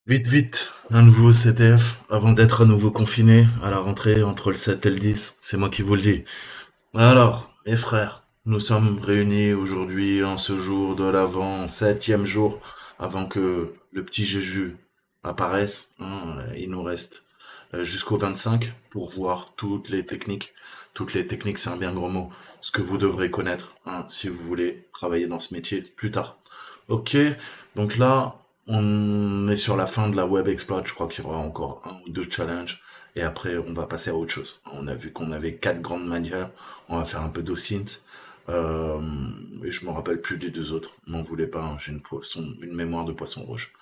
Vite, vite, un nouveau CTF avant d'être à nouveau confiné à la rentrée entre le 7 et le 10, c'est moi qui vous le dis. Alors, mes frères, nous sommes réunis aujourd'hui en ce jour de l'Avent, septième jour, avant que le petit Jésus apparaisse. Il nous reste jusqu'au 25 pour voir toutes les techniques. Toutes les techniques, c'est un bien grand mot. Ce que vous devrez connaître si vous voulez travailler dans ce métier plus tard. Ok, donc là, on est sur la fin de la web exploit. Je crois qu'il y aura encore un ou deux challenges. Et après, on va passer à autre chose. On a vu qu'on avait quatre grandes manières. On va faire un peu d'OSINT. Euh, et je me rappelle plus des deux autres. M'en voulez pas, hein, j'ai une mémoire de poisson rouge.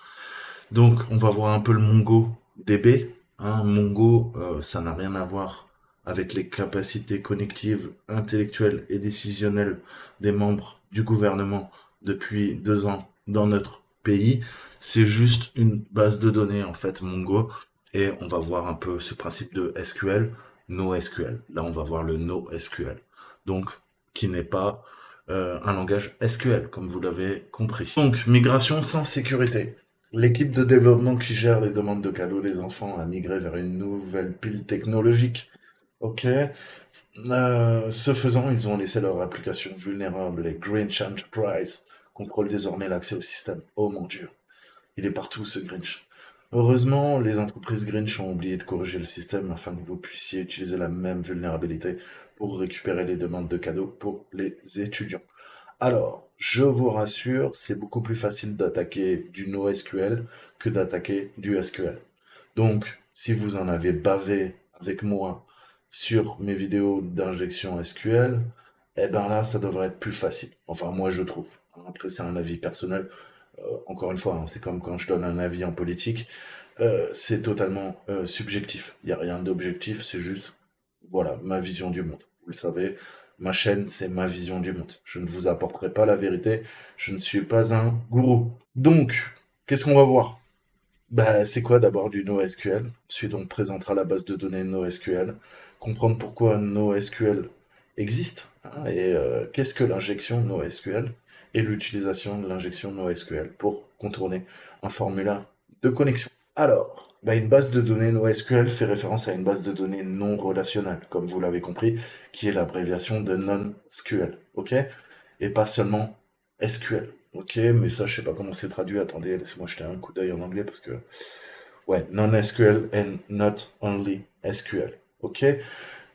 Donc, on va voir un peu le MongoDB. Mongo, ça n'a rien à voir avec les capacités connectives, intellectuelles et décisionnelles des membres du gouvernement depuis 2 ans dans notre pays. C'est juste une base de données, en fait, Mongo. Et on va voir un peu ce principe de SQL, NoSQL. Là, on va voir le NoSQL. Donc, qui n'est pas un langage SQL, comme vous l'avez compris. Donc, migration sans sécurité. L'équipe de développement qui gère les demandes de cadeaux des enfants a migré vers une nouvelle pile technologique. Ok. Ce faisant, ils ont laissé leur application vulnérable et Grinch Enterprise contrôle désormais l'accès au système. Oh mon Dieu. Il est partout, ce Grinch. Heureusement, les entreprises Grinch ont oublié de corriger le système afin que vous puissiez utiliser la même vulnérabilité pour récupérer les demandes de cadeaux pour les étudiants. Alors, je vous rassure, c'est beaucoup plus facile d'attaquer du NoSQL que d'attaquer du SQL. Donc, si vous en avez bavé avec moi sur mes vidéos d'injection SQL, eh ben là, ça devrait être plus facile. Enfin, moi, je trouve. Après, c'est un avis personnel. Encore une fois, c'est comme quand je donne un avis en politique. C'est totalement subjectif. Il n'y a rien d'objectif, c'est juste, voilà, ma vision du monde. Vous le savez, ma chaîne, c'est ma vision du monde. Je ne vous apporterai pas la vérité, je ne suis pas un gourou. Donc, qu'est-ce qu'on va voir? Bah, c'est quoi d'abord du NoSQL? Ensuite, on présentera la base de données NoSQL, comprendre pourquoi NoSQL existe, et qu'est-ce que l'injection NoSQL et l'utilisation de l'injection NoSQL pour contourner un formulaire de connexion. Alors, bah, une base de données NoSQL fait référence à une base de données non relationnelle, comme vous l'avez compris, qui est l'abréviation de non-SQL, ok? Et pas seulement SQL. Ok, mais ça, je sais pas comment c'est traduit. Attendez, laissez-moi jeter un coup d'œil en anglais parce que, ouais, non-SQL and not only SQL. Ok,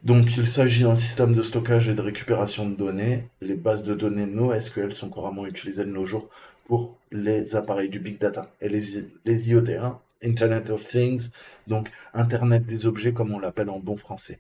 donc il s'agit d'un système de stockage et de récupération de données. Les bases de données NoSQL sont couramment utilisées de nos jours pour les appareils du big data et les IoT, Internet of Things, donc Internet des objets comme on l'appelle en bon français.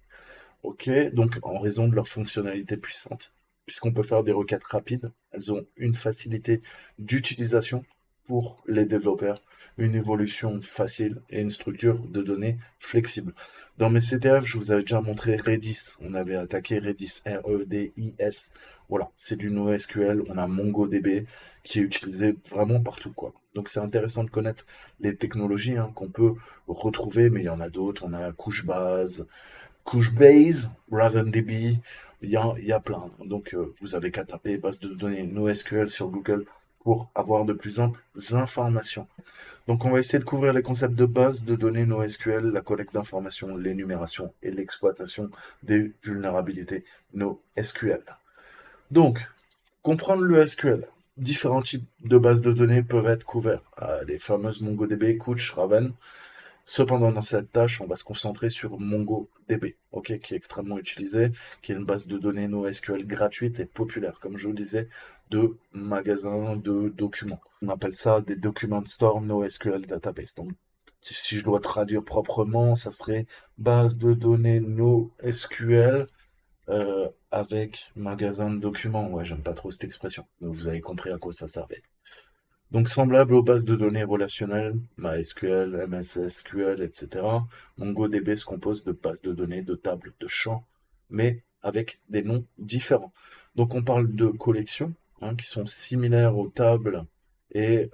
Ok, donc en raison de leur fonctionnalité puissante, puisqu'on peut faire des requêtes rapides, elles ont une facilité d'utilisation pour les développeurs, une évolution facile et une structure de données flexible. Dans mes CTF, je vous avais déjà montré Redis. On avait attaqué Redis, R-E-D-I-S. Voilà, c'est du NoSQL. On a MongoDB qui est utilisé vraiment partout, quoi. Donc c'est intéressant de connaître les technologies qu'on peut retrouver, mais il y en a d'autres. On a Couchbase, Couchbase, RavenDB, il y a plein. Donc, vous avez qu'à taper base de données NoSQL sur Google pour avoir de plus amples informations. Donc, on va essayer de couvrir les concepts de base de données NoSQL, la collecte d'informations, l'énumération et l'exploitation des vulnérabilités NoSQL. Donc, comprendre le SQL. Différents types de bases de données peuvent être couverts. Les fameuses MongoDB, Couch, Raven. Cependant, dans cette tâche, on va se concentrer sur MongoDB, ok, qui est extrêmement utilisé, qui est une base de données NoSQL gratuite et populaire, comme je vous le disais, de magasins de documents. On appelle ça des Document Store NoSQL Database. Donc, si je dois traduire proprement, ça serait base de données NoSQL avec magasin de documents. Ouais, j'aime pas trop cette expression, mais vous avez compris à quoi ça servait. Donc semblable aux bases de données relationnelles, MySQL, MSSQL, etc., MongoDB se compose de bases de données, de tables, de champs, mais avec des noms différents. Donc on parle de collections qui sont similaires aux tables et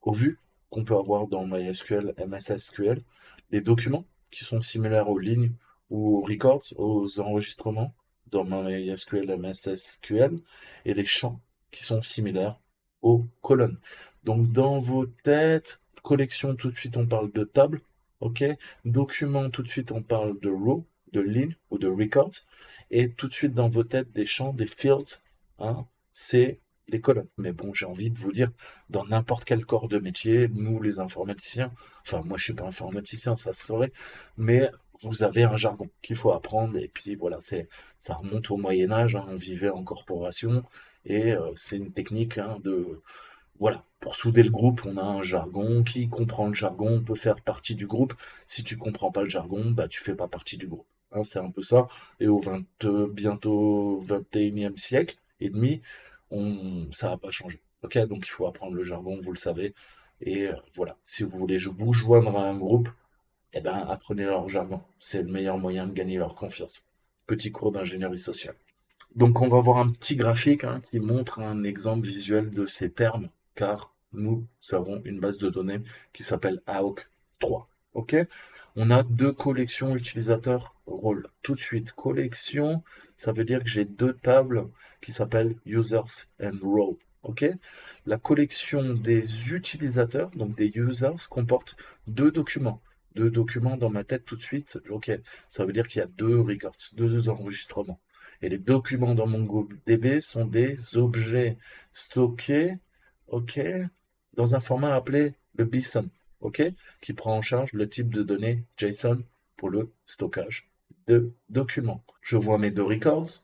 aux vues qu'on peut avoir dans MySQL, MSSQL, des documents qui sont similaires aux lignes ou aux records, aux enregistrements dans MySQL, MSSQL, et les champs qui sont similaires aux colonnes. Donc dans vos têtes, Collection, tout de suite, on parle de table. OK? Document, tout de suite, on parle de row, de ligne ou de record. Et tout de suite, dans vos têtes, des champs, des fields, hein, c'est les colonnes. Mais bon, j'ai envie de vous dire, dans n'importe quel corps de métier, nous, les informaticiens, enfin, moi, je suis pas informaticien, ça se saurait, mais vous avez un jargon qu'il faut apprendre. Et puis, voilà, ça remonte au Moyen-Âge, hein, on vivait en corporation, et c'est une technique, hein, voilà, pour souder le groupe, on a un jargon. Qui comprend le jargon peut faire partie du groupe. Si tu comprends pas le jargon, bah tu fais pas partie du groupe. Hein, c'est un peu ça. Et au bientôt 21e siècle et demi, ça va pas changer. Ok, donc il faut apprendre le jargon, vous le savez. Et voilà, si vous voulez vous joindre à un groupe, eh ben apprenez leur jargon. C'est le meilleur moyen de gagner leur confiance. Petit cours d'ingénierie sociale. Donc on va voir un petit graphique, hein, qui montre un exemple visuel de ces termes, car nous avons une base de données qui s'appelle AOC 3. Ok? On a deux collections utilisateurs rôles. Tout de suite, collection, ça veut dire que j'ai deux tables qui s'appellent users and role. Ok? La collection des utilisateurs, donc des users, comporte deux documents. Deux documents dans ma tête tout de suite. Ok, ça veut dire qu'il y a deux records, deux enregistrements. Et les documents dans MongoDB sont des objets stockés, ok, dans un format appelé le BSON, ok, qui prend en charge le type de données JSON pour le stockage de documents. Je vois mes deux records,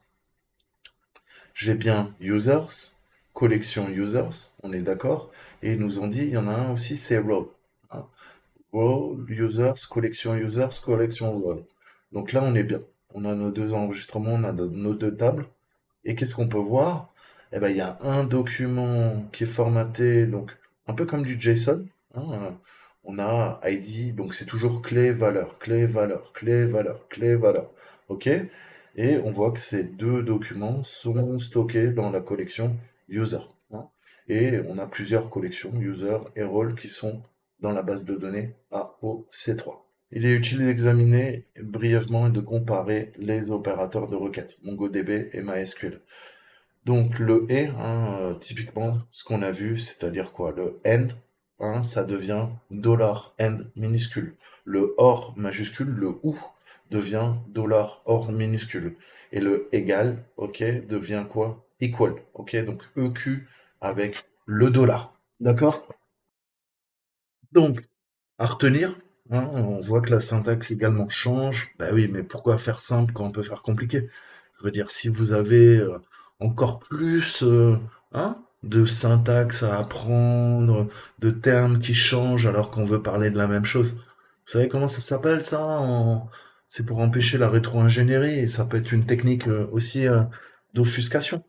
j'ai bien users, collection users, on est d'accord, et ils nous ont dit, il y en a un aussi, c'est row. Hein. Row, users, collection row. Donc là, on est bien. On a nos deux enregistrements, on a nos deux tables. Et qu'est-ce qu'on peut voir? Eh ben, il y a un document qui est formaté, donc un peu comme du JSON. Hein, on a ID, donc c'est toujours clé, valeur, clé, valeur, clé, valeur, clé, valeur. OK? Et on voit que ces deux documents sont stockés dans la collection user. Hein. Et on a plusieurs collections user et role qui sont dans la base de données AOC3. Il est utile d'examiner brièvement et de comparer les opérateurs de requête, MongoDB et MySQL. Donc le et, hein, typiquement, ce qu'on a vu, c'est-à-dire quoi? Le end, hein, ça devient $end minuscule. Le or majuscule, le ou, devient $or minuscule. Et le égal, ok, devient quoi? Equal, ok, donc EQ avec le dollar. D'accord? Donc, à retenir, hein, on voit que la syntaxe également change. Bah oui, mais pourquoi faire simple quand on peut faire compliqué? Je veux dire, si vous avez encore plus, hein, de syntaxe à apprendre, de termes qui changent alors qu'on veut parler de la même chose. Vous savez comment ça s'appelle ça? C'est pour empêcher la rétro-ingénierie, et ça peut être une technique aussi d'offuscation,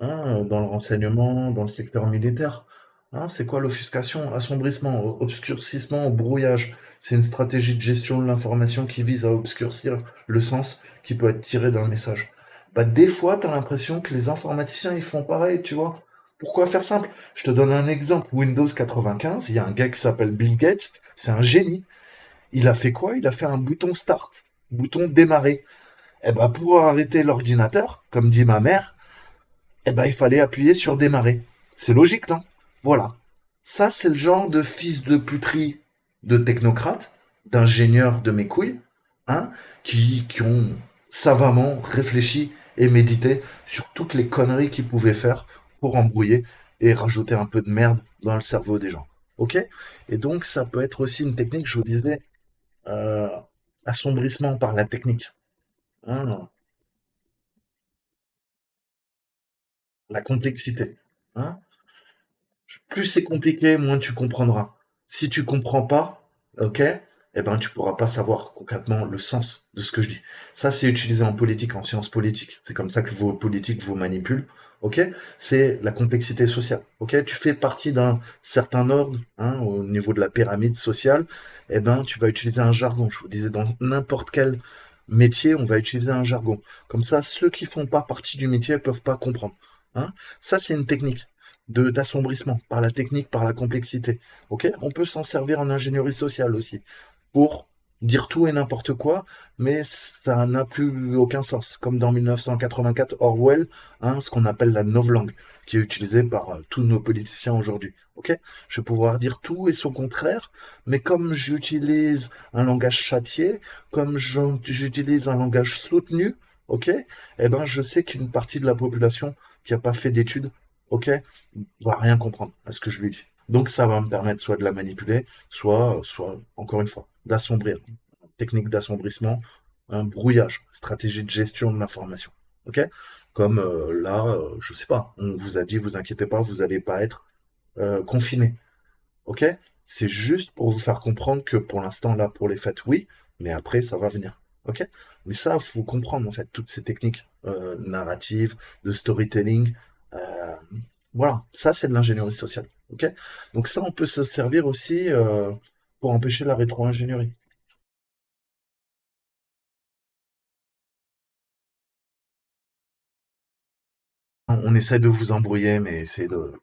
hein, dans le renseignement, dans le secteur militaire. Hein, c'est quoi l'offuscation? Assombrissement, obscurcissement, brouillage. C'est une stratégie de gestion de l'information qui vise à obscurcir le sens qui peut être tiré d'un message. Bah, des fois, t'as l'impression que les informaticiens, ils font pareil, tu vois. Pourquoi faire simple? Je te donne un exemple. Windows 95, il y a un gars qui s'appelle Bill Gates, c'est un génie. Il a fait quoi? Il a fait un bouton start, bouton démarrer. Eh ben, pour arrêter l'ordinateur, comme dit ma mère, eh ben, il fallait appuyer sur démarrer. C'est logique, non? Voilà. Ça, c'est le genre de fils de puterie de technocrates, d'ingénieurs de mes couilles, hein, qui ont savamment réfléchi et médité sur toutes les conneries qu'ils pouvaient faire pour embrouiller et rajouter un peu de merde dans le cerveau des gens. Ok? Et donc, ça peut être aussi une technique, je vous disais, euh, assombrissement par la technique. Hein, la complexité. Hein. Plus c'est compliqué, moins tu comprendras. Si tu comprends pas, ok, eh ben tu pourras pas savoir concrètement le sens de ce que je dis. Ça, c'est utilisé en politique, en sciences politiques. C'est comme ça que vos politiques vous manipulent, ok. C'est la complexité sociale, ok. Tu fais partie d'un certain ordre, hein, au niveau de la pyramide sociale, eh ben tu vas utiliser un jargon. Je vous disais, dans n'importe quel métier, on va utiliser un jargon. Comme ça, ceux qui font pas partie du métier peuvent pas comprendre. Hein. Ça, c'est une technique de d'assombrissement, par la technique, par la complexité. Ok? On peut s'en servir en ingénierie sociale aussi, pour dire tout et n'importe quoi, mais ça n'a plus aucun sens. Comme dans 1984, Orwell, hein, ce qu'on appelle la novlangue, qui est utilisée par tous nos politiciens aujourd'hui. Ok? Je vais pouvoir dire tout et son contraire, mais comme j'utilise un langage châtié, comme j'utilise un langage soutenu, ok? Eh ben, je sais qu'une partie de la population qui n'a pas fait d'études, ok, va rien comprendre à ce que je lui dis. Donc ça va me permettre soit de la manipuler, soit encore une fois, d'assombrir. Technique d'assombrissement, un brouillage, stratégie de gestion de l'information. Ok? Comme là, je sais pas, on vous a dit, vous inquiétez pas, vous allez pas être confiné. Ok? C'est juste pour vous faire comprendre que pour l'instant, là, pour les fêtes, oui, mais après, ça va venir. Ok? Mais ça, faut comprendre en fait toutes ces techniques narratives, de storytelling. euh, voilà, ça c'est de l'ingénierie sociale. Ok? Donc ça, on peut se servir aussi pour empêcher la rétro-ingénierie. On essaie de vous embrouiller, mais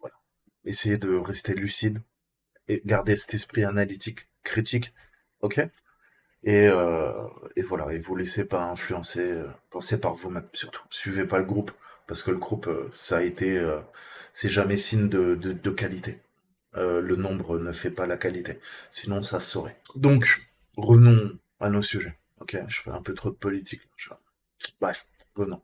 voilà, essayez de rester lucide et garder cet esprit analytique, critique, ok? Et, euh, et voilà, et vous laissez pas influencer, pensez par vous-même surtout. Suivez pas le groupe, parce que le groupe, ça a été, c'est jamais signe de qualité. Le nombre ne fait pas la qualité, sinon ça se saurait. Donc, revenons à nos sujets. Ok, je fais un peu trop de politique. Bref, revenons.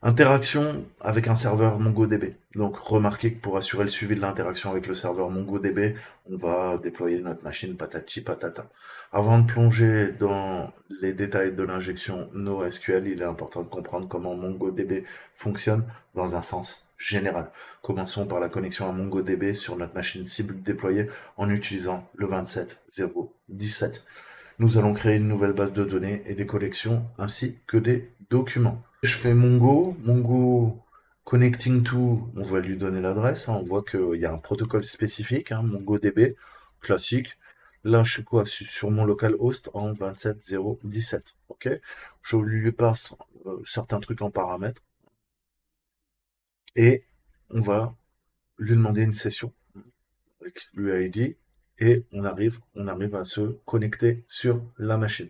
Interaction avec un serveur MongoDB. Donc remarquez que pour assurer le suivi de l'interaction avec le serveur MongoDB, on va déployer notre machine patati patata. Avant de plonger dans les détails de l'injection NoSQL, il est important de comprendre comment MongoDB fonctionne dans un sens général. Commençons par la connexion à MongoDB sur notre machine cible déployée en utilisant le 27017. Nous allons créer une nouvelle base de données et des collections ainsi que des documents. Je fais Mongo connecting to, on va lui donner l'adresse, hein, on voit qu'il y a un protocole spécifique, hein, MongoDB, classique. Là, je suis quoi? Sur mon local host en 27017. Ok? Je lui passe certains trucs en paramètres et on va lui demander une session avec l'UID et on arrive à se connecter sur la machine.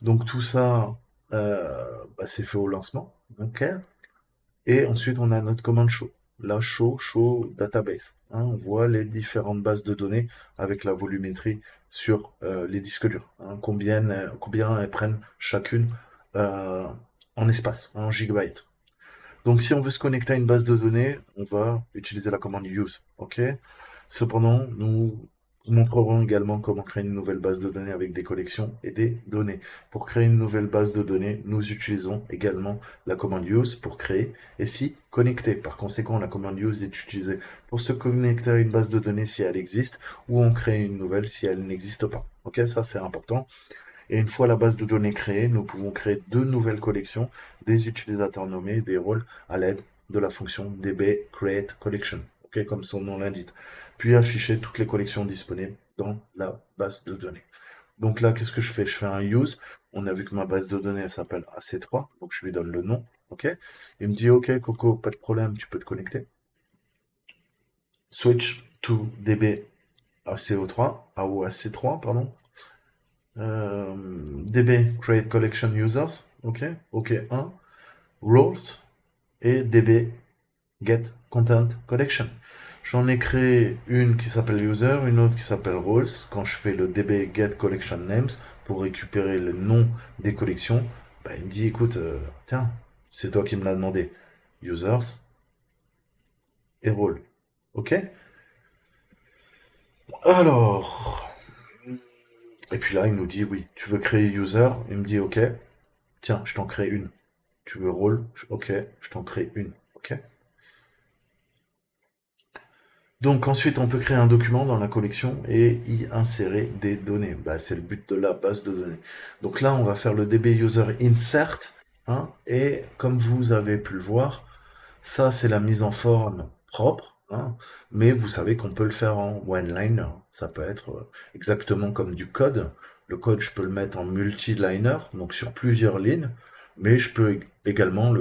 Donc tout ça, c'est fait au lancement, ok. Et ensuite, on a notre commande show. La show database. Hein, on voit les différentes bases de données avec la volumétrie sur les disques durs. Hein, combien elles prennent chacune euh, en espace, en gigabytes. Donc, si on veut se connecter à une base de données, on va utiliser la commande use. Ok. Cependant, nous montrerons également comment créer une nouvelle base de données avec des collections et des données. Pour créer une nouvelle base de données, nous utilisons également la commande use pour créer et s'y connecter. Par conséquent, la commande use est utilisée pour se connecter à une base de données si elle existe ou on crée une nouvelle si elle n'existe pas. Ok, ça c'est important. Et une fois la base de données créée, nous pouvons créer deux nouvelles collections, des utilisateurs nommés, des rôles à l'aide de la fonction db create collection, ok, comme son nom l'indique. Puis afficher toutes les collections disponibles dans la base de données. Donc là, qu'est-ce que je fais? Je fais un use. On a vu que ma base de données elle s'appelle AC3, donc je lui donne le nom, ok. Il me dit ok Coco, pas de problème, tu peux te connecter. Switch to db ACO3, AOAC3, pardon. DB Create Collection Users, ok, ok 1, Roles et DB Get Content Collection. J'en ai créé une qui s'appelle User, une autre qui s'appelle Roles. Quand je fais le DB Get Collection Names pour récupérer le nom des collections, bah, il me dit écoute, tiens, c'est toi qui me l'as demandé. Users et Role. Ok. Alors, et puis là, il nous dit oui, tu veux créer User. Il me dit ok, tiens, je t'en crée une. Tu veux rôle? Ok, je t'en crée une. Ok. Donc ensuite, on peut créer un document dans la collection et y insérer des données. Bah, c'est le but de la base de données. Donc là, on va faire le DB user insert, hein, et comme vous avez pu le voir, ça c'est la mise en forme propre, hein, mais vous savez qu'on peut le faire en one-liner. Ça peut être exactement comme du code. Le code, je peux le mettre en multi-liner, donc sur plusieurs lignes, mais je peux également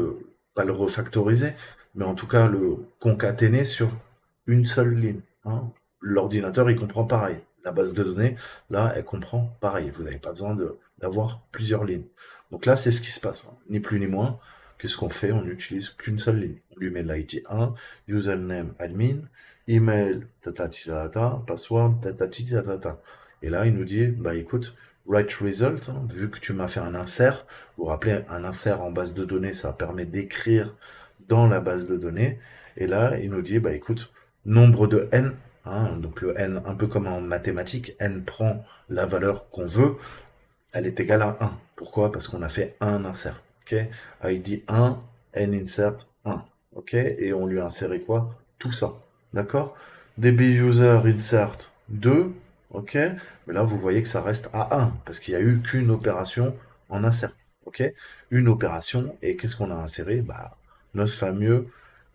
pas le refactoriser, mais en tout cas le concaténer sur une seule ligne, hein. l'ordinateur, il comprend pareil. La base de données, là, elle comprend pareil. Vous n'avez pas besoin d'avoir plusieurs lignes. Donc là, c'est ce qui se passe, hein. Ni plus ni moins. Qu'est-ce qu'on fait? On n'utilise qu'une seule ligne. On lui met l'ID 1, username admin, email, tatati tatata, password, tatati tatata. Et là, il nous dit, bah écoute, write result, hein, vu que tu m'as fait un insert. Vous vous rappelez, un insert en base de données, ça permet d'écrire dans la base de données. Et là, il nous dit, bah écoute, nombre de n, hein, donc le n, un peu comme en mathématiques, n prend la valeur qu'on veut, elle est égale à 1. Pourquoi? Parce qu'on a fait un insert. Ok? ID 1, n insert 1. Ok? Et on lui a inséré quoi? Tout ça. D'accord? DB user insert 2. Ok? Mais là, vous voyez que ça reste à 1, parce qu'il n'y a eu qu'une opération en insert. Ok? Une opération, et qu'est-ce qu'on a inséré? Bah, notre fameux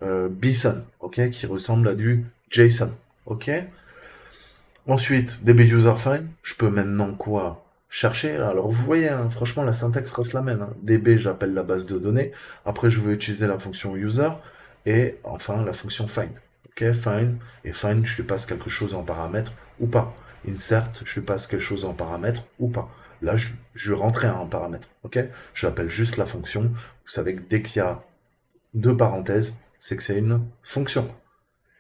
BSON, ok? Qui ressemble à du JSON. Ok? Ensuite, DB user file, je peux maintenant quoi? Chercher. Alors vous voyez, hein, franchement, la syntaxe reste la même, hein. DB, j'appelle la base de données. Après, je veux utiliser la fonction user. Et enfin, la fonction find. Ok, find. Et find, je lui passe quelque chose en paramètre ou pas. Insert, je lui passe quelque chose en paramètre ou pas. Là, je rentrais un paramètre. Ok, j'appelle juste la fonction. Vous savez que dès qu'il y a deux parenthèses, c'est que c'est une fonction.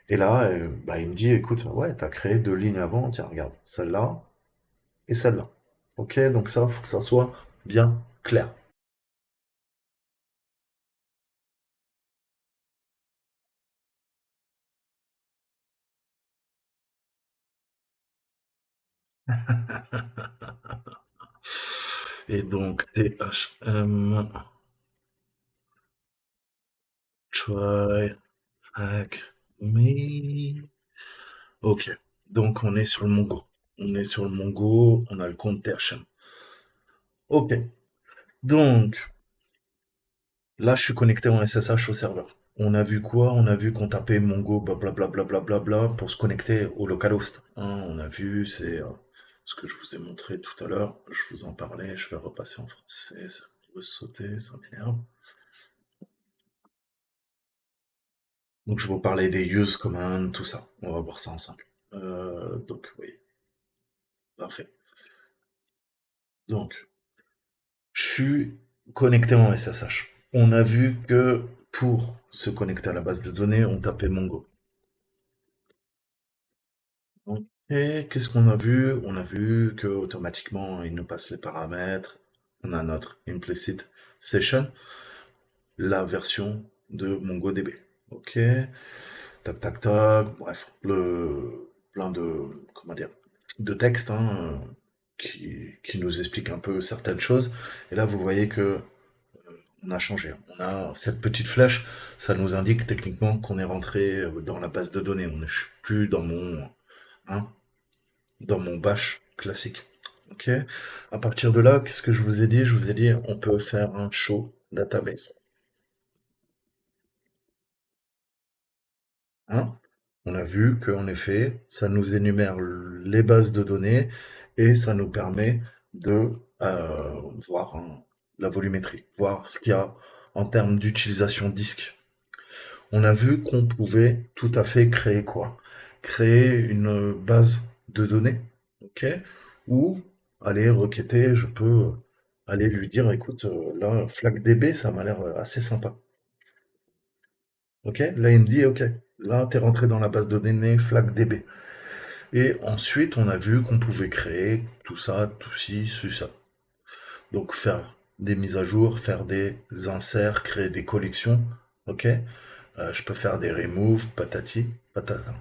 Et là, bah, il me dit, écoute, ouais, t'as créé deux lignes avant, tiens, regarde, celle-là et celle-là. Ok, donc ça, faut que ça soit bien clair. Et donc, THM, try, hack, me. Ok, donc on est sur le Mongo. On est sur le Mongo, on a le compte THM. Ok, donc là, je suis connecté en SSH au serveur. On a vu quoi? On a vu qu'on tapait Mongo, blablabla, blablabla, pour se connecter au localhost, hein. On a vu, c'est ce que je vous ai montré tout à l'heure. Je vous en parlais, je vais repasser en français. Ça peut sauter, ça m'énerve. Donc, je vous parlais des use commands, tout ça. On va voir ça ensemble. Donc, oui, parfait. Donc, je suis connecté en SSH. On a vu que pour se connecter à la base de données, on tapait Mongo. Et qu'est-ce qu'on a vu? On a vu que automatiquement il nous passe les paramètres. On a notre implicit session, la version de MongoDB. Ok, tac tac tac. Bref, plein de comment dire de textes, hein, qui nous expliquent un peu certaines choses. Et là, vous voyez que on a changé. On a cette petite flèche, ça nous indique techniquement qu'on est rentré dans la base de données. On n'est plus hein, dans mon bash classique. Ok. À partir de là, qu'est-ce que je vous ai dit? Je vous ai dit, on peut faire un show database. Hein? On a vu qu'en effet, ça nous énumère les bases de données et ça nous permet de voir, hein, la volumétrie, voir ce qu'il y a en termes d'utilisation disque. On a vu qu'on pouvait tout à fait créer quoi? Créer une base de données, ok? Ou aller requêter, je peux aller lui dire, écoute, là, FlagDB, ça m'a l'air assez sympa. Ok? Là, il me dit, ok, là, t'es rentré dans la base de données FlagDB. Et ensuite, on a vu qu'on pouvait créer tout ça, tout ci, ça. Donc, faire des mises à jour, faire des inserts, créer des collections, ok? Je peux faire des remove, patati, patata.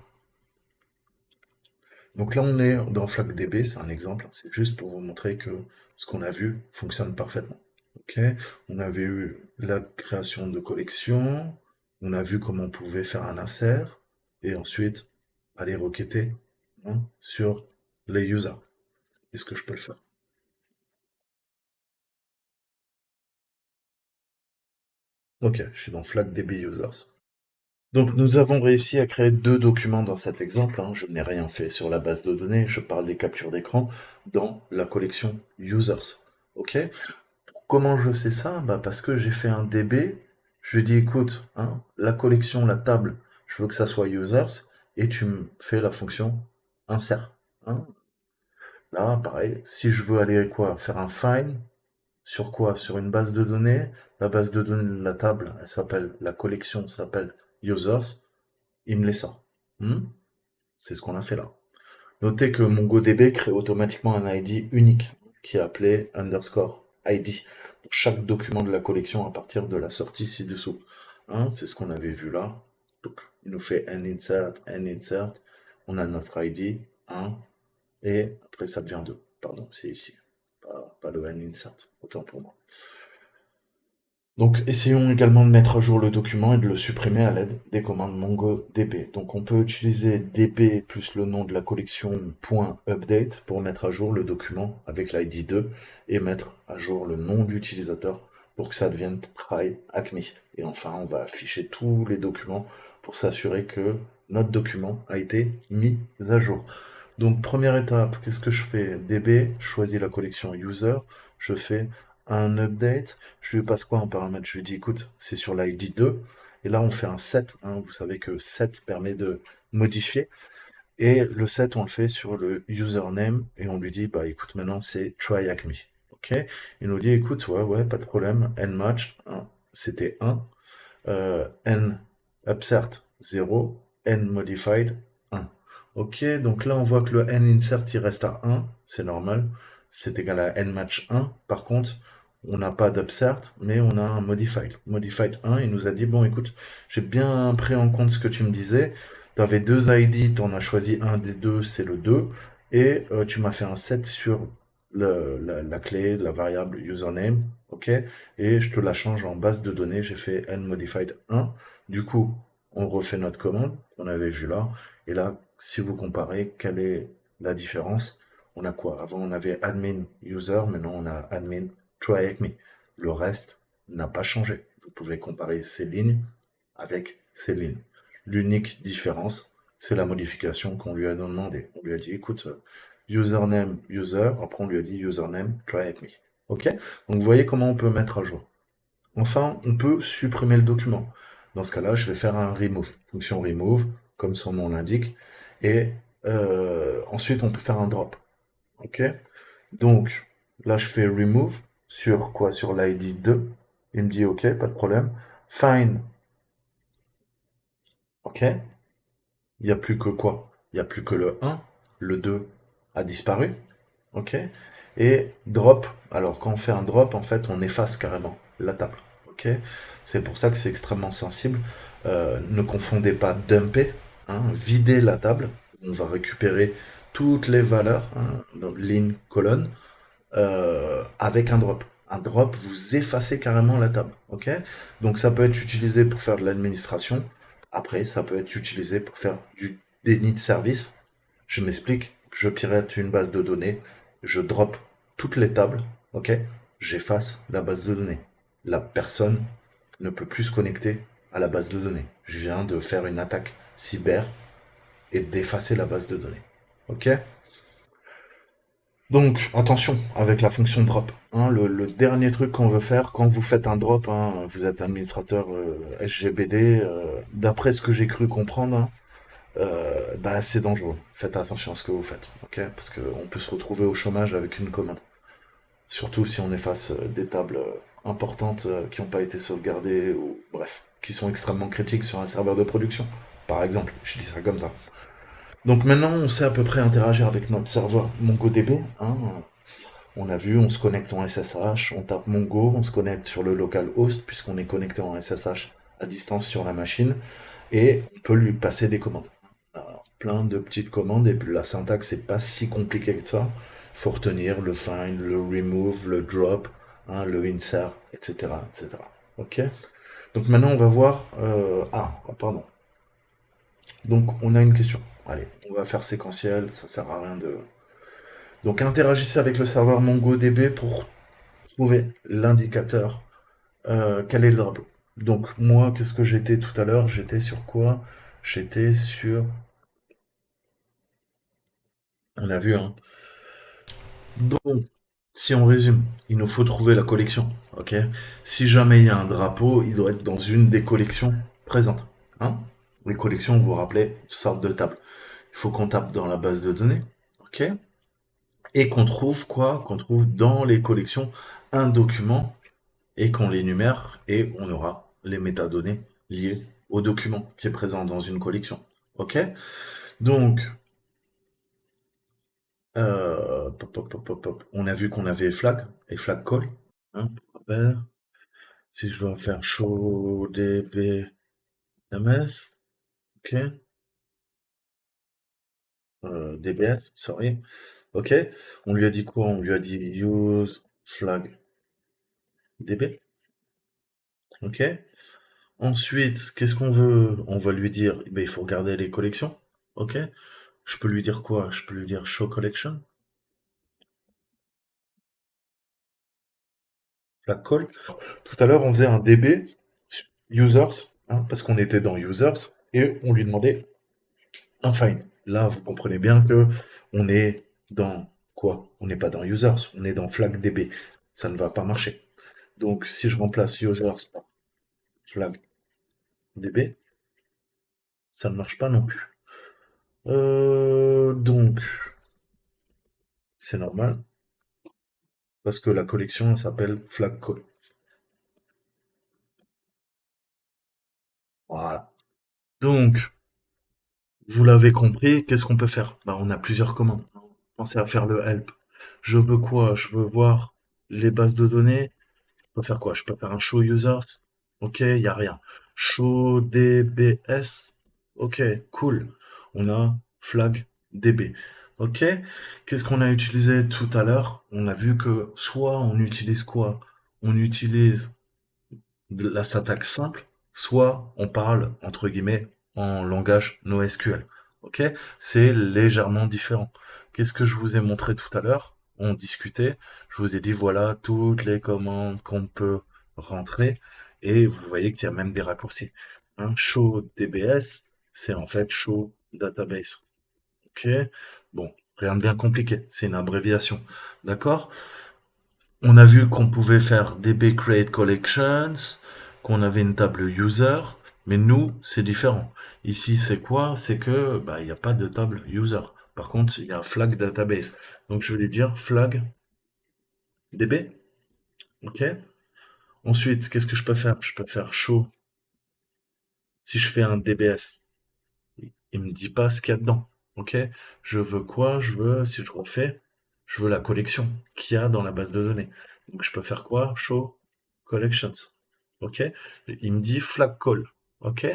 Donc là, on est dans FlagDB, c'est un exemple, c'est juste pour vous montrer que ce qu'on a vu fonctionne parfaitement. Ok, on avait eu la création de collections, on a vu comment on pouvait faire un insert, et ensuite aller requêter, hein, sur les users. Est-ce que je peux le faire? Ok, je suis dans FlagDB users. Donc nous avons réussi à créer deux documents dans cet exemple, hein. Je n'ai rien fait sur la base de données, je parle des captures d'écran dans la collection users. Ok? Comment je sais ça? Bah parce que j'ai fait un DB, je lui ai dit écoute, hein, la collection, la table, je veux que ça soit users, et tu me fais la fonction insert. Hein. Là, pareil, si je veux aller quoi? Faire un find sur quoi? Sur une base de données. La base de données de la table, elle s'appelle, la collection s'appelle users. Il me les sort. C'est ce qu'on a fait là. Notez que MongoDB crée automatiquement un ID unique qui est appelé underscore ID pour chaque document de la collection à partir de la sortie ci-dessous. C'est ce qu'on avait vu là. Donc, il nous fait un insert. On a notre ID, 1, et après ça devient 2. Pardon, c'est ici. Pas le n insert. Autant pour moi. Donc, essayons également de mettre à jour le document et de le supprimer à l'aide des commandes MongoDB. Donc, on peut utiliser db plus le nom de la collection .update pour mettre à jour le document avec l'ID 2 et mettre à jour le nom d'utilisateur pour que ça devienne try-acme. Et enfin, on va afficher tous les documents pour s'assurer que notre document a été mis à jour. Donc, première étape, qu'est-ce que je fais? db, je choisis la collection user, je fais un update, je lui passe quoi en paramètre? Je lui dis, écoute, c'est sur l'ID 2, et là on fait un set, vous savez que set permet de modifier, et le set on le fait sur le username, et on lui dit, bah écoute, maintenant c'est tryacme, ok? Il nous dit, écoute, ouais, pas de problème, nmatch, c'était 1, n upsert 0, n modified 1. Ok, donc là on voit que le n insert il reste à 1, c'est normal, c'est égal à n match 1. Par contre, on n'a pas d'upsert, mais on a un modified. Modified 1, il nous a dit, bon écoute, j'ai bien pris en compte ce que tu me disais, tu avais deux ID, tu en as choisi un des deux, c'est le 2, et tu m'as fait un set sur la clé, la variable username, ok, et je te la change en base de données, j'ai fait nModified 1. Du coup, on refait notre commande, qu'on avait vu là, et là, si vous comparez, quelle est la différence? On a quoi? Avant, on avait admin user, maintenant on a admin tryacme. Le reste n'a pas changé. Vous pouvez comparer ces lignes avec ces lignes. L'unique différence, c'est la modification qu'on lui a demandé. On lui a dit, écoute, username user, après on lui a dit username tryacme. Ok? Donc vous voyez comment on peut mettre à jour. Enfin, on peut supprimer le document. Dans ce cas-là, je vais faire un remove. Fonction remove, comme son nom l'indique. Et ensuite, on peut faire un drop. Ok? Donc, là, je fais remove sur quoi? Sur l'ID 2. Il me dit OK, pas de problème. Find. OK? Il n'y a plus que quoi? Il n'y a plus que le 1. Le 2 a disparu. OK? Et drop. Alors, quand on fait un drop, en fait, on efface carrément la table. OK? C'est pour ça que c'est extrêmement sensible. Ne confondez pas dumper, vider la table. On va récupérer toutes les valeurs, dans ligne, colonne, avec un drop. Un drop, vous effacez carrément la table, ok? Donc ça peut être utilisé pour faire de l'administration. Après, ça peut être utilisé pour faire du déni de service. Je m'explique. Je pirate une base de données, je drop toutes les tables, ok? J'efface la base de données. La personne ne peut plus se connecter à la base de données. Je viens de faire une attaque cyber et d'effacer la base de données, ok? Donc, attention avec la fonction drop. Le dernier truc qu'on veut faire, quand vous faites un drop, vous êtes administrateur SGBD, d'après ce que j'ai cru comprendre, bah, c'est dangereux. Faites attention à ce que vous faites, ok? Parce qu'on peut se retrouver au chômage avec une commande. Surtout si on efface des tables importantes qui n'ont pas été sauvegardées, ou bref, qui sont extrêmement critiques sur un serveur de production. Par exemple, je dis ça comme ça. Donc maintenant, on sait à peu près interagir avec notre serveur MongoDB. On a vu, on se connecte en SSH, on tape Mongo, on se connecte sur le localhost puisqu'on est connecté en SSH à distance sur la machine et on peut lui passer des commandes. Alors, plein de petites commandes et puis la syntaxe c'est pas si compliqué que ça. Faut retenir le find, le remove, le drop, le insert, etc., etc. Ok. Donc maintenant on va voir. Pardon. Donc on a une question. Allez, on va faire séquentiel, ça sert à rien de. Donc interagissez avec le serveur MongoDB pour trouver l'indicateur. Quel est le drapeau? Donc moi, qu'est-ce que j'étais tout à l'heure? J'étais sur quoi? J'étais sur. On a vu, hein. Donc, si on résume, il nous faut trouver la collection, ok? Si jamais il y a un drapeau, il doit être dans une des collections présentes, hein? Les collections, vous vous rappelez, sortent de table. Il faut qu'on tape dans la base de données, ok? Et qu'on trouve quoi? Qu'on trouve dans les collections un document et qu'on l'énumère et on aura les métadonnées liées au document qui est présent dans une collection. Ok? Donc, on a vu qu'on avait flag et flag call. Hein, pour rappel. Si je dois faire show db ms, ok? dbs, sorry. Ok? On lui a dit quoi? On lui a dit use flag db. Ok? Ensuite, qu'est-ce qu'on veut? On va lui dire, ben, il faut regarder les collections. Ok? Je peux lui dire quoi? Je peux lui dire show collection, la call. Tout à l'heure, on faisait un DB users, hein, parce qu'on était dans users, et on lui demandait un find. Là, vous comprenez bien que on est dans quoi? On n'est pas dans users, on est dans flag DB. Ça ne va pas marcher. Donc, si je remplace users par flag DB, ça ne marche pas non plus. Donc, c'est normal, parce que la collection elle s'appelle flag call. Voilà. Donc, vous l'avez compris, qu'est-ce qu'on peut faire? Bah, on a plusieurs commandes. Pensez à faire le help. Je veux quoi? Je veux voir les bases de données. Je peux faire quoi? Je peux faire un show users. Ok, il n'y a rien. Show dbs. Ok, cool. On a flag db. Ok, qu'est-ce qu'on a utilisé tout à l'heure? On a vu que soit on utilise quoi? On utilise de la syntaxe simple, soit on parle, entre guillemets, en langage NoSQL. Ok? C'est légèrement différent. Qu'est-ce que je vous ai montré tout à l'heure? On discutait, je vous ai dit voilà toutes les commandes qu'on peut rentrer, et vous voyez qu'il y a même des raccourcis. Show DBS, c'est en fait show database. Ok? Bon, rien de bien compliqué, c'est une abréviation. D'accord? On a vu qu'on pouvait faire DB Create Collections, qu'on avait une table user, mais nous, c'est différent. Ici, c'est quoi? C'est que, bah, il n'y a pas de table user. Par contre, il y a flag database. Donc, je vais lui dire flag DB. OK? Ensuite, qu'est-ce que je peux faire? Je peux faire show. Si je fais un DBS, il me dit pas ce qu'il y a dedans. OK? Je veux quoi? Je veux, si je refais, je veux la collection qu'il y a dans la base de données. Donc, je peux faire quoi? Show collections. OK? Il me dit flag call. OK?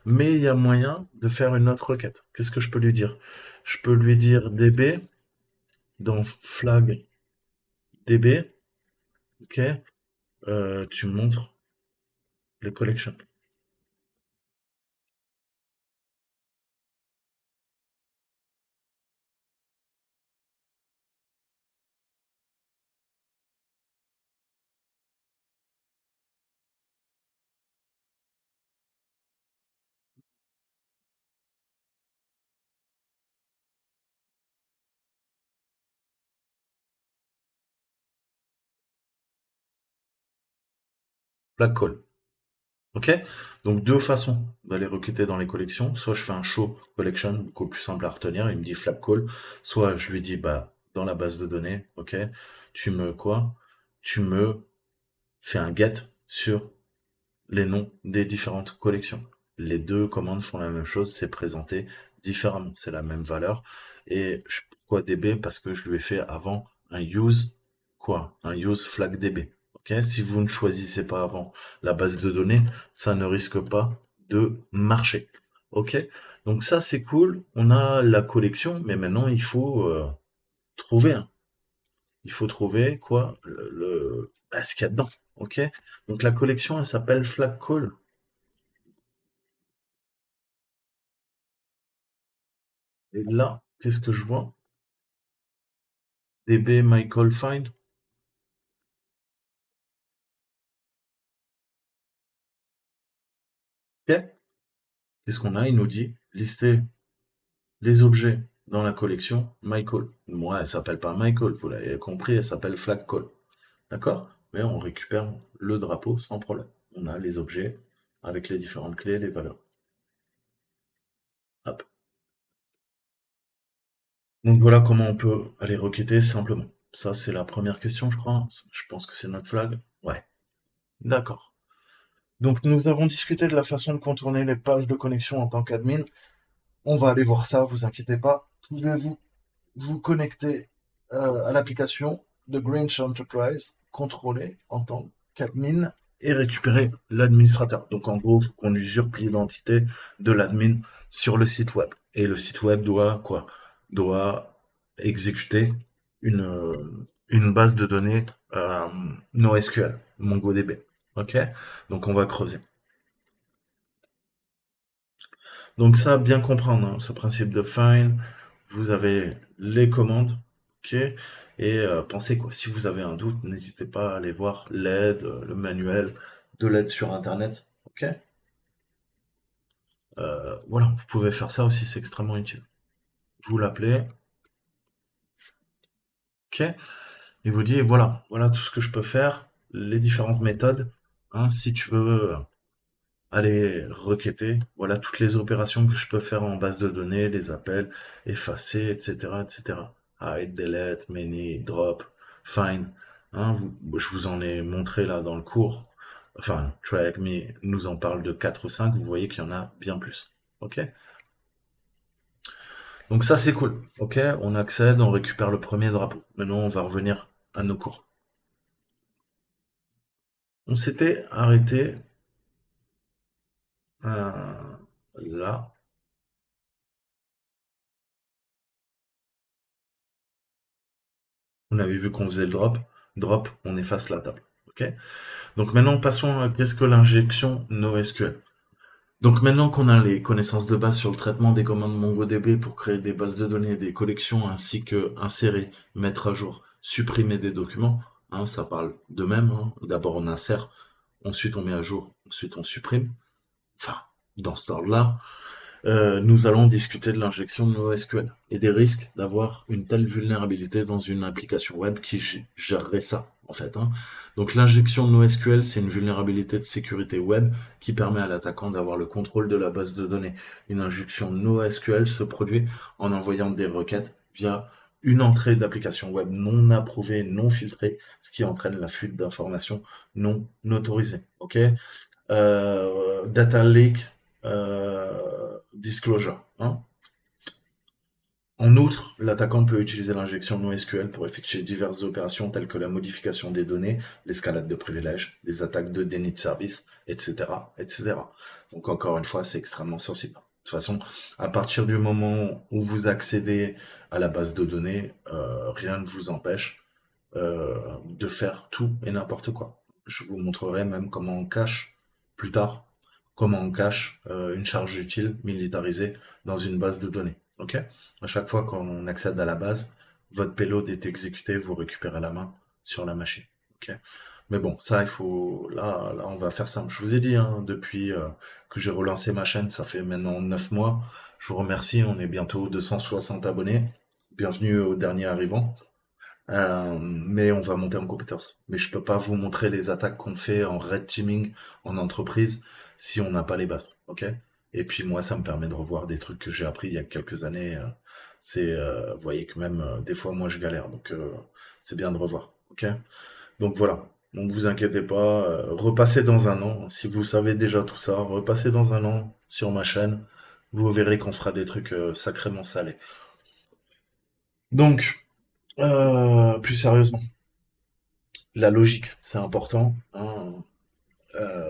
Mais il y a moyen de faire une autre requête. Qu'est-ce que je peux lui dire? Je peux lui dire db dans flag db. OK? Tu me montres les collections. Flag call. OK? Donc deux façons d'aller recruter dans les collections. Soit je fais un show collection, beaucoup plus simple à retenir, il me dit flag call. Soit je lui dis, bah, dans la base de données, OK, tu me quoi? Tu me fais un get sur les noms des différentes collections. Les deux commandes font la même chose, c'est présenté différemment, c'est la même valeur. Et pourquoi DB? Parce que je lui ai fait avant un use quoi? Un use flag DB. Ok? Si vous ne choisissez pas avant la base de données, ça ne risque pas de marcher. Ok? Donc ça c'est cool. On a la collection, mais maintenant il faut trouver un. Il faut trouver quoi? Ce qu'il y a dedans. Ok? Donc la collection elle s'appelle flag call. Et là, qu'est-ce que je vois? DB Michael Find. Ok. Qu'est-ce qu'on a? Il nous dit lister les objets dans la collection Michael. Moi, elle s'appelle pas Michael, vous l'avez compris, elle s'appelle Flag Call. D'accord? Mais on récupère le drapeau sans problème. On a les objets avec les différentes clés, les valeurs. Hop. Donc voilà comment on peut aller requêter simplement. Ça, c'est la première question, je crois. Je pense que c'est notre flag. Ouais, d'accord. Donc nous avons discuté de la façon de contourner les pages de connexion en tant qu'admin. On va aller voir ça, vous inquiétez pas. Pouvez-vous vous connecter à l'application de Grinch Enterprise, contrôler en tant qu'admin et récupérer l'administrateur. Donc en gros, il faut qu'on usurpe l'identité de l'admin sur le site web. Et le site web doit quoi? Doit exécuter une, euh, une base de données NoSQL, MongoDB. Ok? Donc on va creuser. Donc ça, bien comprendre, hein, ce principe de find, vous avez les commandes, ok, et pensez quoi, si vous avez un doute, n'hésitez pas à aller voir l'aide, le manuel de l'aide sur Internet, ok. Voilà, vous pouvez faire ça aussi, c'est extrêmement utile. Vous l'appelez, ok, il vous dit voilà, voilà tout ce que je peux faire, les différentes méthodes, hein, si tu veux aller requêter, voilà toutes les opérations que je peux faire en base de données, les appels, effacer, etc., etc. Hide, delete, many, drop, find. Hein, je vous en ai montré là dans le cours. Enfin, Track Me nous en parle de 4 ou 5, vous voyez qu'il y en a bien plus. Ok? Donc ça c'est cool. Ok? On accède, on récupère le premier drapeau. Maintenant on va revenir à nos cours. On s'était arrêté là. On avait vu qu'on faisait le drop. Drop, on efface la table. Ok? Donc maintenant, passons à qu'est-ce que l'injection NoSQL. Donc maintenant qu'on a les connaissances de base sur le traitement des commandes MongoDB pour créer des bases de données, des collections, ainsi que insérer, mettre à jour, supprimer des documents, hein, ça parle de même. Hein. D'abord on insère, ensuite on met à jour, ensuite on supprime. Enfin, dans ce ordre-là, nous allons discuter de l'injection de NoSQL et des risques d'avoir une telle vulnérabilité dans une application web qui gérerait ça, en fait. Hein. Donc l'injection de NoSQL, c'est une vulnérabilité de sécurité web qui permet à l'attaquant d'avoir le contrôle de la base de données. Une injection NoSQL se produit en envoyant des requêtes via une entrée d'application web non approuvée, non filtrée, ce qui entraîne la fuite d'informations non autorisées. Ok, data leak, disclosure. Hein. En outre, l'attaquant peut utiliser l'injection NoSQL pour effectuer diverses opérations telles que la modification des données, l'escalade de privilèges, les attaques de déni de service, etc., etc. Donc encore une fois, c'est extrêmement sensible. De toute façon, à partir du moment où vous accédez à la base de données, rien ne vous empêche de faire tout et n'importe quoi. Je vous montrerai même comment on cache plus tard, comment on cache une charge utile militarisée dans une base de données. Ok? À chaque fois qu'on accède à la base, votre payload est exécuté, vous récupérez la main sur la machine. Ok? Mais bon, ça, il faut. Là, on va faire simple. Je vous ai dit, hein, depuis que j'ai relancé ma chaîne, ça fait maintenant 9 mois. Je vous remercie. On est bientôt 260 abonnés. Bienvenue au dernier arrivant. Mais on va monter en compétence. Mais je peux pas vous montrer les attaques qu'on fait en red teaming en entreprise si on n'a pas les bases, ok? Et puis moi, ça me permet de revoir des trucs que j'ai appris il y a quelques années. Vous voyez que même des fois, moi, je galère, donc c'est bien de revoir, ok? Donc voilà. Donc vous inquiétez pas, repassez dans un an. Si vous savez déjà tout ça, repassez dans un an sur ma chaîne. Vous verrez qu'on fera des trucs sacrément salés. Donc, plus sérieusement. La logique, c'est important, hein,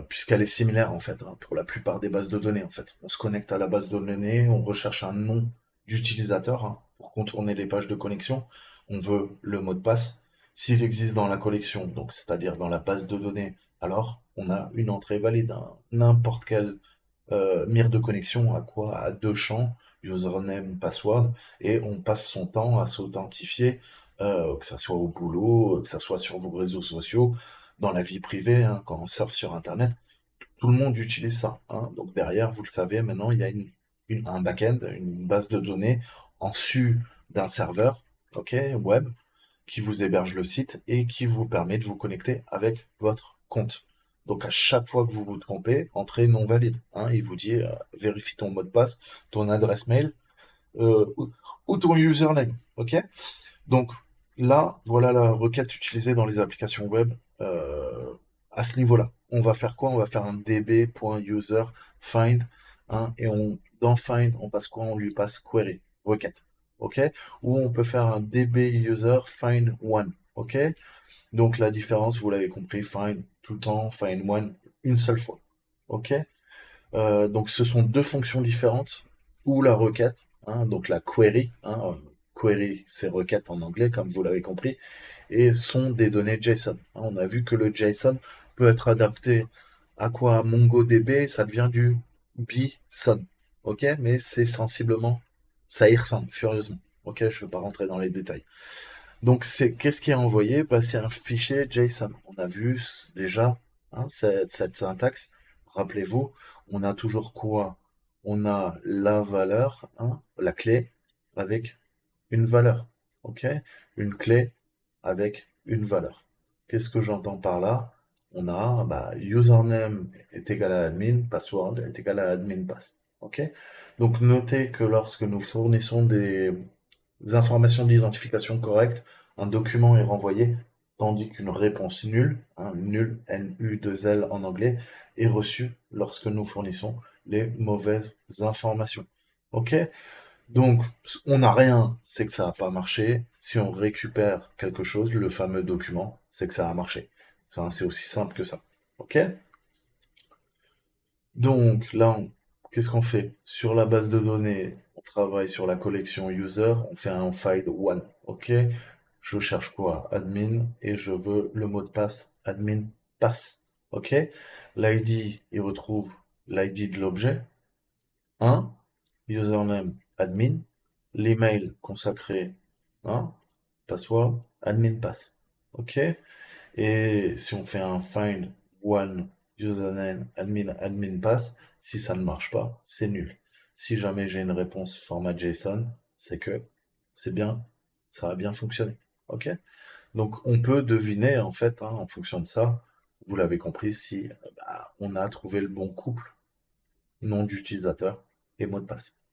puisqu'elle est similaire en fait, hein, pour la plupart des bases de données en fait. On se connecte à la base de données, on recherche un nom d'utilisateur hein, pour contourner les pages de connexion. On veut le mot de passe. S'il existe dans la collection, donc c'est-à-dire dans la base de données, alors on a une entrée valide. Hein. N'importe quelle mire de connexion a quoi? À deux champs, username, password, et on passe son temps à s'authentifier, que ça soit au boulot, que ça soit sur vos réseaux sociaux, dans la vie privée, hein, quand on surfe sur Internet, tout le monde utilise ça. Hein. Donc derrière, vous le savez, maintenant, il y a un back-end, une base de données en su d'un serveur, ok, web, qui vous héberge le site et qui vous permet de vous connecter avec votre compte. Donc à chaque fois que vous vous trompez, entrée non valide. Hein, il vous dit vérifie ton mot de passe, ton adresse mail ou ton username. Ok? Donc là, voilà la requête utilisée dans les applications web à ce niveau-là. On va faire quoi? On va faire un db.user find, hein, et dans find, on passe quoi? On lui passe query, requête. Ok? Ou on peut faire un db user find one. Ok? Donc la différence, vous l'avez compris, find tout le temps, find one une seule fois. Ok? Donc ce sont deux fonctions différentes, ou la requête, hein, donc la query, hein, query c'est requête en anglais comme vous l'avez compris, et sont des données JSON. Hein. On a vu que le JSON peut être adapté à quoi? À MongoDB, ça devient du BSON. Ok, mais c'est sensiblement, ça y ressemble furieusement. Ok, je ne veux pas rentrer dans les détails. Donc c'est qu'est-ce qui est envoyé? Bah, c'est un fichier JSON. On a vu déjà, hein, cette syntaxe. Rappelez-vous, on a toujours quoi? On a la valeur, hein, la clé avec une valeur. Ok? Une clé avec une valeur. Qu'est-ce que j'entends par là? On a bah, username est égal à admin, password est égal à admin pass. Ok? Donc notez que lorsque nous fournissons des informations d'identification correctes, un document est renvoyé, tandis qu'une réponse nulle, hein, null, N-U-2-L en anglais, est reçue lorsque nous fournissons les mauvaises informations. Ok? Donc, on n'a rien, c'est que ça n'a pas marché. Si on récupère quelque chose, le fameux document, c'est que ça a marché. C'est aussi simple que ça. Ok? Donc là, qu'est-ce qu'on fait? Sur la base de données, on travaille sur la collection user, on fait un find one. Ok? Je cherche quoi? Admin et je veux le mot de passe admin pass. Ok? L'ID, il retrouve l'ID de l'objet. 1, username admin, l'email consacré, hein, password admin pass. Ok? Et si on fait un find one username admin pass, si ça ne marche pas, c'est nul. Si jamais j'ai une réponse format JSON, c'est que c'est bien, ça a bien fonctionné. Ok? Donc on peut deviner en fait, hein, en fonction de ça, vous l'avez compris, si bah, on a trouvé le bon couple nom d'utilisateur et mot de passe.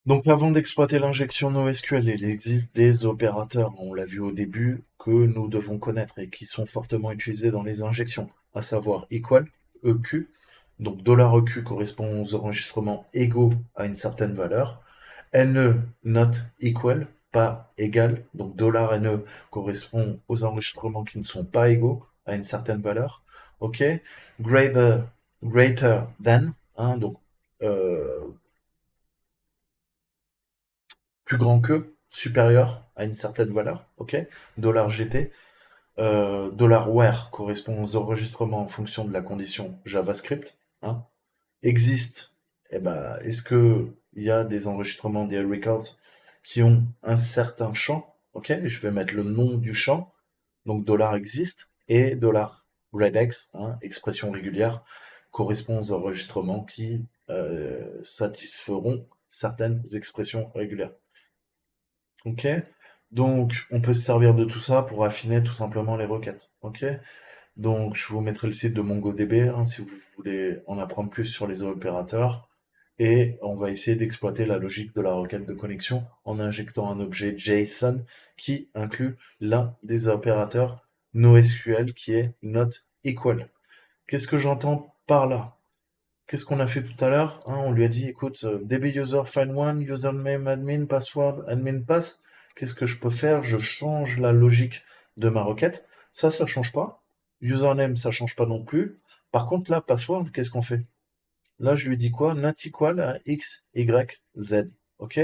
Donc avant d'exploiter l'injection NoSQL, il existe des opérateurs, on l'a vu au début, que nous devons connaître et qui sont fortement utilisés dans les injections, à savoir equal, EQ, donc $EQ correspond aux enregistrements égaux à une certaine valeur, NE not equal, pas égal, donc $NE correspond aux enregistrements qui ne sont pas égaux à une certaine valeur, ok, greater, greater than, hein, donc euh, plus grand que, supérieur à une certaine valeur, ok? $GT, $where correspond aux enregistrements en fonction de la condition JavaScript, hein? Existe, eh ben, est-ce que il y a des enregistrements des records qui ont un certain champ, ok? Je vais mettre le nom du champ, donc $existe, et $regex, hein, expression régulière, correspond aux enregistrements qui satisferont certaines expressions régulières. Ok? Donc, on peut se servir de tout ça pour affiner tout simplement les requêtes. Ok? Donc, je vous mettrai le site de MongoDB, hein, si vous voulez en apprendre plus sur les opérateurs. Et on va essayer d'exploiter la logique de la requête de connexion en injectant un objet JSON qui inclut l'un des opérateurs NoSQL qui est not equal. Qu'est-ce que j'entends par là? Qu'est-ce qu'on a fait tout à l'heure? Hein, on lui a dit, écoute, DB user find one, username admin, password admin pass. Qu'est-ce que je peux faire? Je change la logique de ma requête. Ça change pas. Username, ça change pas non plus. Par contre, là, password, qu'est-ce qu'on fait? Là, je lui dis quoi? Not equal à x, y, z. Ok?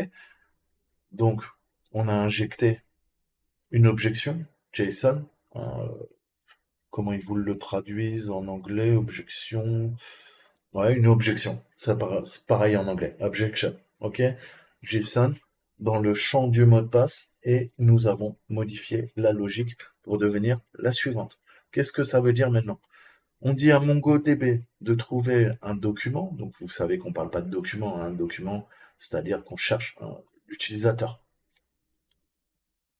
Donc, on a injecté une objection, JSON. hein, Comment ils vous le traduisent en anglais? Objection. Ouais, une objection. C'est pareil en anglais. Objection. Ok? JSON dans le champ du mot de passe et nous avons modifié la logique pour devenir la suivante. Qu'est-ce que ça veut dire maintenant? On dit à MongoDB de trouver un document. Donc vous savez qu'on parle pas de document, hein, un document, c'est-à-dire qu'on cherche l'utilisateur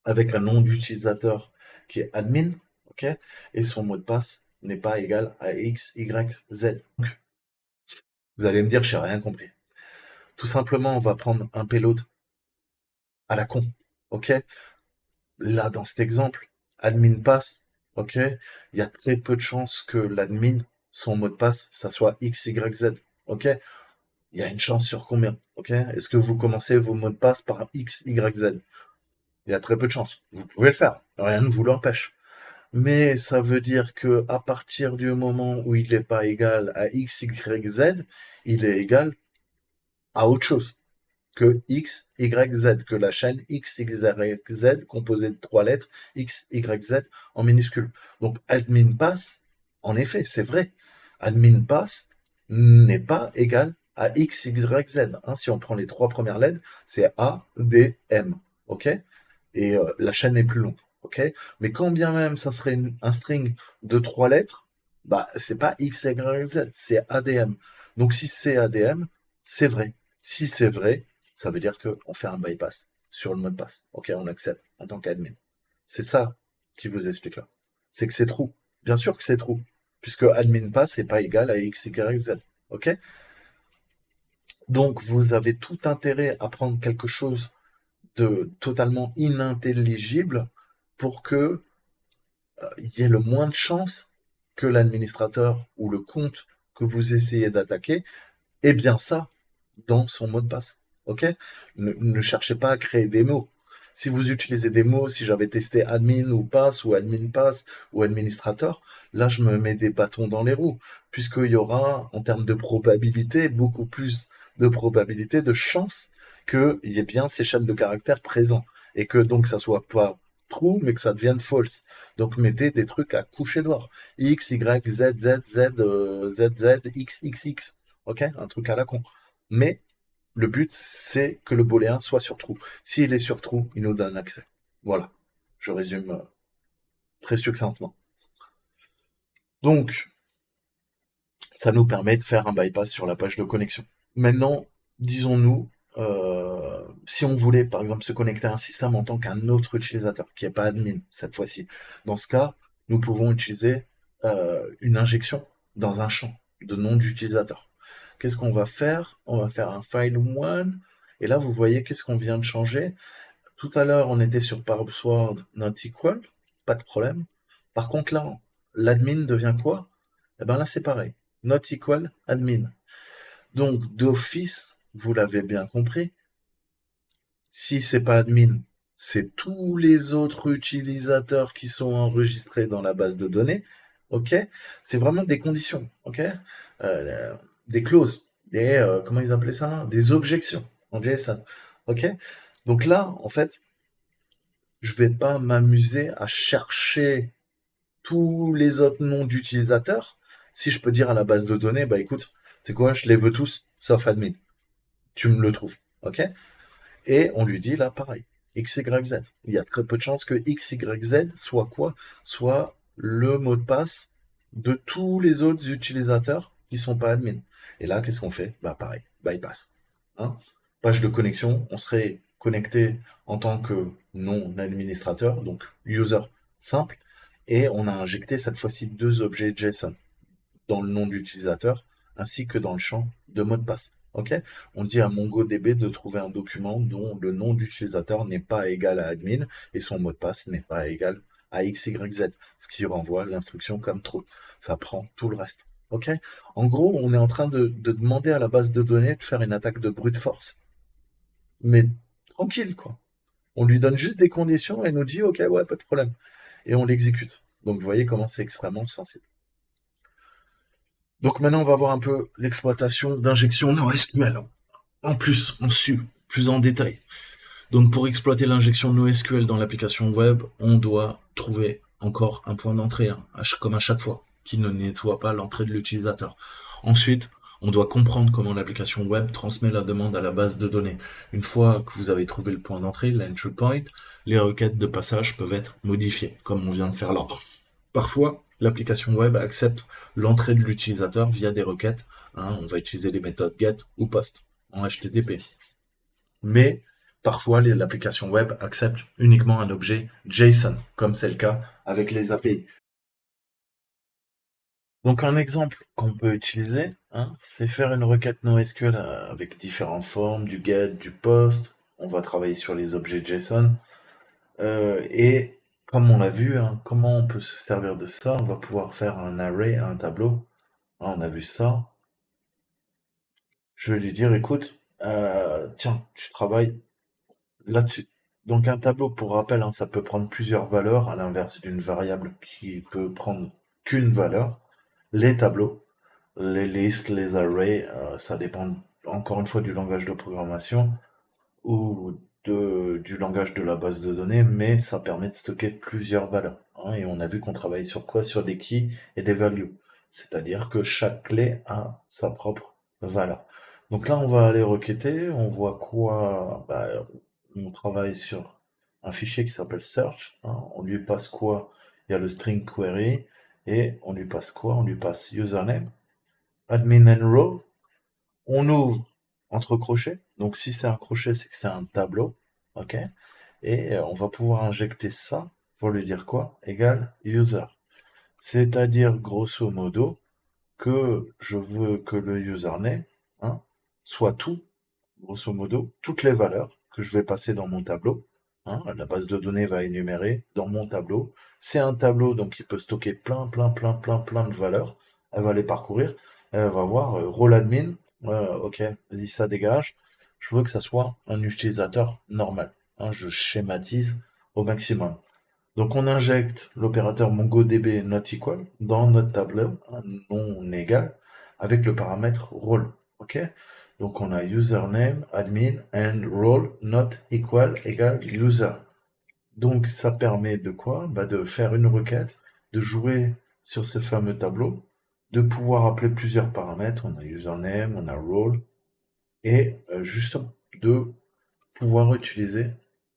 avec un nom d'utilisateur qui est admin, ok? Et son mot de passe n'est pas égal à x, y, z. Vous allez me dire, j'ai rien compris. Tout simplement, on va prendre un payload à la con, ok? Là, dans cet exemple, admin pass, ok? Il y a très peu de chances que l'admin, son mot de passe, ça soit XYZ, ok? Il y a une chance sur combien, ok? Est-ce que vous commencez vos mots de passe par XYZ? Il y a très peu de chances. Vous pouvez le faire, rien ne vous l'empêche. Mais ça veut dire que à partir du moment où il n'est pas égal à XYZ, il est égal à autre chose que X, Y, Z, que la chaîne X, Y, Z composée de trois lettres X, Y, Z en minuscule. Donc admin pass, en effet, c'est vrai. Admin pass n'est pas égal à X, Y, Z. Hein, si on prend les trois premières lettres, c'est A, D, M. OK? Et la chaîne est plus longue. OK? Mais quand bien même ça serait un string de trois lettres, bah c'est pas X, Y, Z, c'est ADM. Donc si c'est ADM, c'est vrai. Si c'est vrai, ça veut dire qu'on fait un bypass sur le mot de passe. Ok, on accepte en tant qu'admin. C'est ça qui vous explique là. C'est que c'est true. Bien sûr que c'est true. Puisque admin pass n'est pas égal à x, y, z. Ok? Donc vous avez tout intérêt à prendre quelque chose de totalement inintelligible pour que il y ait le moins de chances que l'administrateur ou le compte que vous essayez d'attaquer ait bien ça dans son mot de passe. Ok? Ne cherchez pas à créer des mots. Si vous utilisez des mots, si j'avais testé admin pass ou administrateur, là je me mets des bâtons dans les roues, puisqu'il y aura, en termes de probabilité, beaucoup plus de probabilité, de chance qu'il y ait bien ces chaînes de caractères présents. Et que donc ça soit pas true, mais que ça devienne false. Donc mettez des trucs à coucher d'or. X, Y, Z, Z, Z, Z, Z, X, X, X. Ok? Un truc à la con. Mais le but, c'est que le booléen soit sur true. S'il est sur true, il nous donne accès. Voilà. Je résume très succinctement. Donc, ça nous permet de faire un bypass sur la page de connexion. Maintenant, disons-nous, si on voulait par exemple se connecter à un système en tant qu'un autre utilisateur, qui n'est pas admin cette fois-ci, dans ce cas, nous pouvons utiliser une injection dans un champ de nom d'utilisateur. Qu'est-ce qu'on va faire? On va faire un file one, et là vous voyez qu'est-ce qu'on vient de changer. Tout à l'heure on était sur password not equal, pas de problème. Par contre là, l'admin devient quoi? Eh ben là c'est pareil, not equal admin. Donc d'office, vous l'avez bien compris, si c'est pas admin, c'est tous les autres utilisateurs qui sont enregistrés dans la base de données, ok? C'est vraiment des conditions, ok? Des clauses, comment ils appelaient ça? Des objections en JSON, ok? Donc là, en fait, je vais pas m'amuser à chercher tous les autres noms d'utilisateurs. Si je peux dire à la base de données, bah écoute, c'est quoi, je les veux tous, sauf admin. Tu me le trouves, ok? Et on lui dit là, pareil, X, Y, Z. Il y a très peu de chances que X, Y, Z soit quoi? Soit le mot de passe de tous les autres utilisateurs qui sont pas admin. Et là, qu'est-ce qu'on fait? Bah pareil, bypass. Hein, page de connexion, on serait connecté en tant que non-administrateur, donc user simple, et on a injecté cette fois-ci deux objets JSON dans le nom d'utilisateur ainsi que dans le champ de mot de passe. Ok? On dit à MongoDB de trouver un document dont le nom d'utilisateur n'est pas égal à admin et son mot de passe n'est pas égal à XYZ, ce qui renvoie l'instruction comme true. Ça prend tout le reste. Ok? En gros, on est en train de demander à la base de données de faire une attaque de brute force. Mais tranquille, quoi. On lui donne juste des conditions et nous dit, ok, ouais, pas de problème. Et on l'exécute. Donc vous voyez comment c'est extrêmement sensible. Donc maintenant, on va voir un peu l'exploitation d'injection NoSQL. En plus, en su, plus en détail. Donc pour exploiter l'injection NoSQL dans l'application web, on doit trouver encore un point d'entrée, hein, comme à chaque fois, qui ne nettoie pas l'entrée de l'utilisateur. Ensuite, on doit comprendre comment l'application web transmet la demande à la base de données. Une fois que vous avez trouvé le point d'entrée, l'entry point, les requêtes de passage peuvent être modifiées, comme on vient de faire là. Parfois, l'application web accepte l'entrée de l'utilisateur via des requêtes. Hein, on va utiliser les méthodes get ou post en HTTP. Mais parfois, l'application web accepte uniquement un objet JSON, comme c'est le cas avec les API. Donc un exemple qu'on peut utiliser, hein, c'est faire une requête NoSQL avec différentes formes, du get, du post, on va travailler sur les objets JSON. Et comme on l'a vu, hein, comment on peut se servir de ça? On va pouvoir faire un array, un tableau. Ah, on a vu ça. Je vais lui dire, écoute, tiens, tu travailles là-dessus. Donc un tableau, pour rappel, hein, ça peut prendre plusieurs valeurs, à l'inverse d'une variable qui peut prendre qu'une valeur. Les tableaux, les listes, les arrays, ça dépend encore une fois du langage de programmation ou du langage de la base de données, mais ça permet de stocker plusieurs valeurs, hein. Et on a vu qu'on travaille sur quoi? Sur des keys et des values. C'est-à-dire que chaque clé a sa propre valeur. Donc là, on va aller requêter, on voit quoi? Bah, on travaille sur un fichier qui s'appelle search, hein. On lui passe quoi? Il y a le string query, et on lui passe quoi? On lui passe username, admin and row. On ouvre entre crochets. Donc si c'est un crochet, c'est que c'est un tableau. OK? Et on va pouvoir injecter ça pour lui dire quoi? Égal user. C'est-à-dire, grosso modo, que je veux que le username, hein, soit tout, grosso modo, toutes les valeurs que je vais passer dans mon tableau. Hein, la base de données va énumérer dans mon tableau. C'est un tableau, donc il peut stocker plein de valeurs. Elle va les parcourir. Elle va voir rôle admin. Ok, vas-y, ça dégage. Je veux que ça soit un utilisateur normal. Hein, je schématise au maximum. Donc on injecte l'opérateur MongoDB not equal dans notre tableau, hein, non égal, avec le paramètre role. Ok? Donc on a username, admin, and role not equal égal user. Donc ça permet de quoi? Bah, de faire une requête, de jouer sur ce fameux tableau, de pouvoir appeler plusieurs paramètres. On a username, on a role, et justement de pouvoir utiliser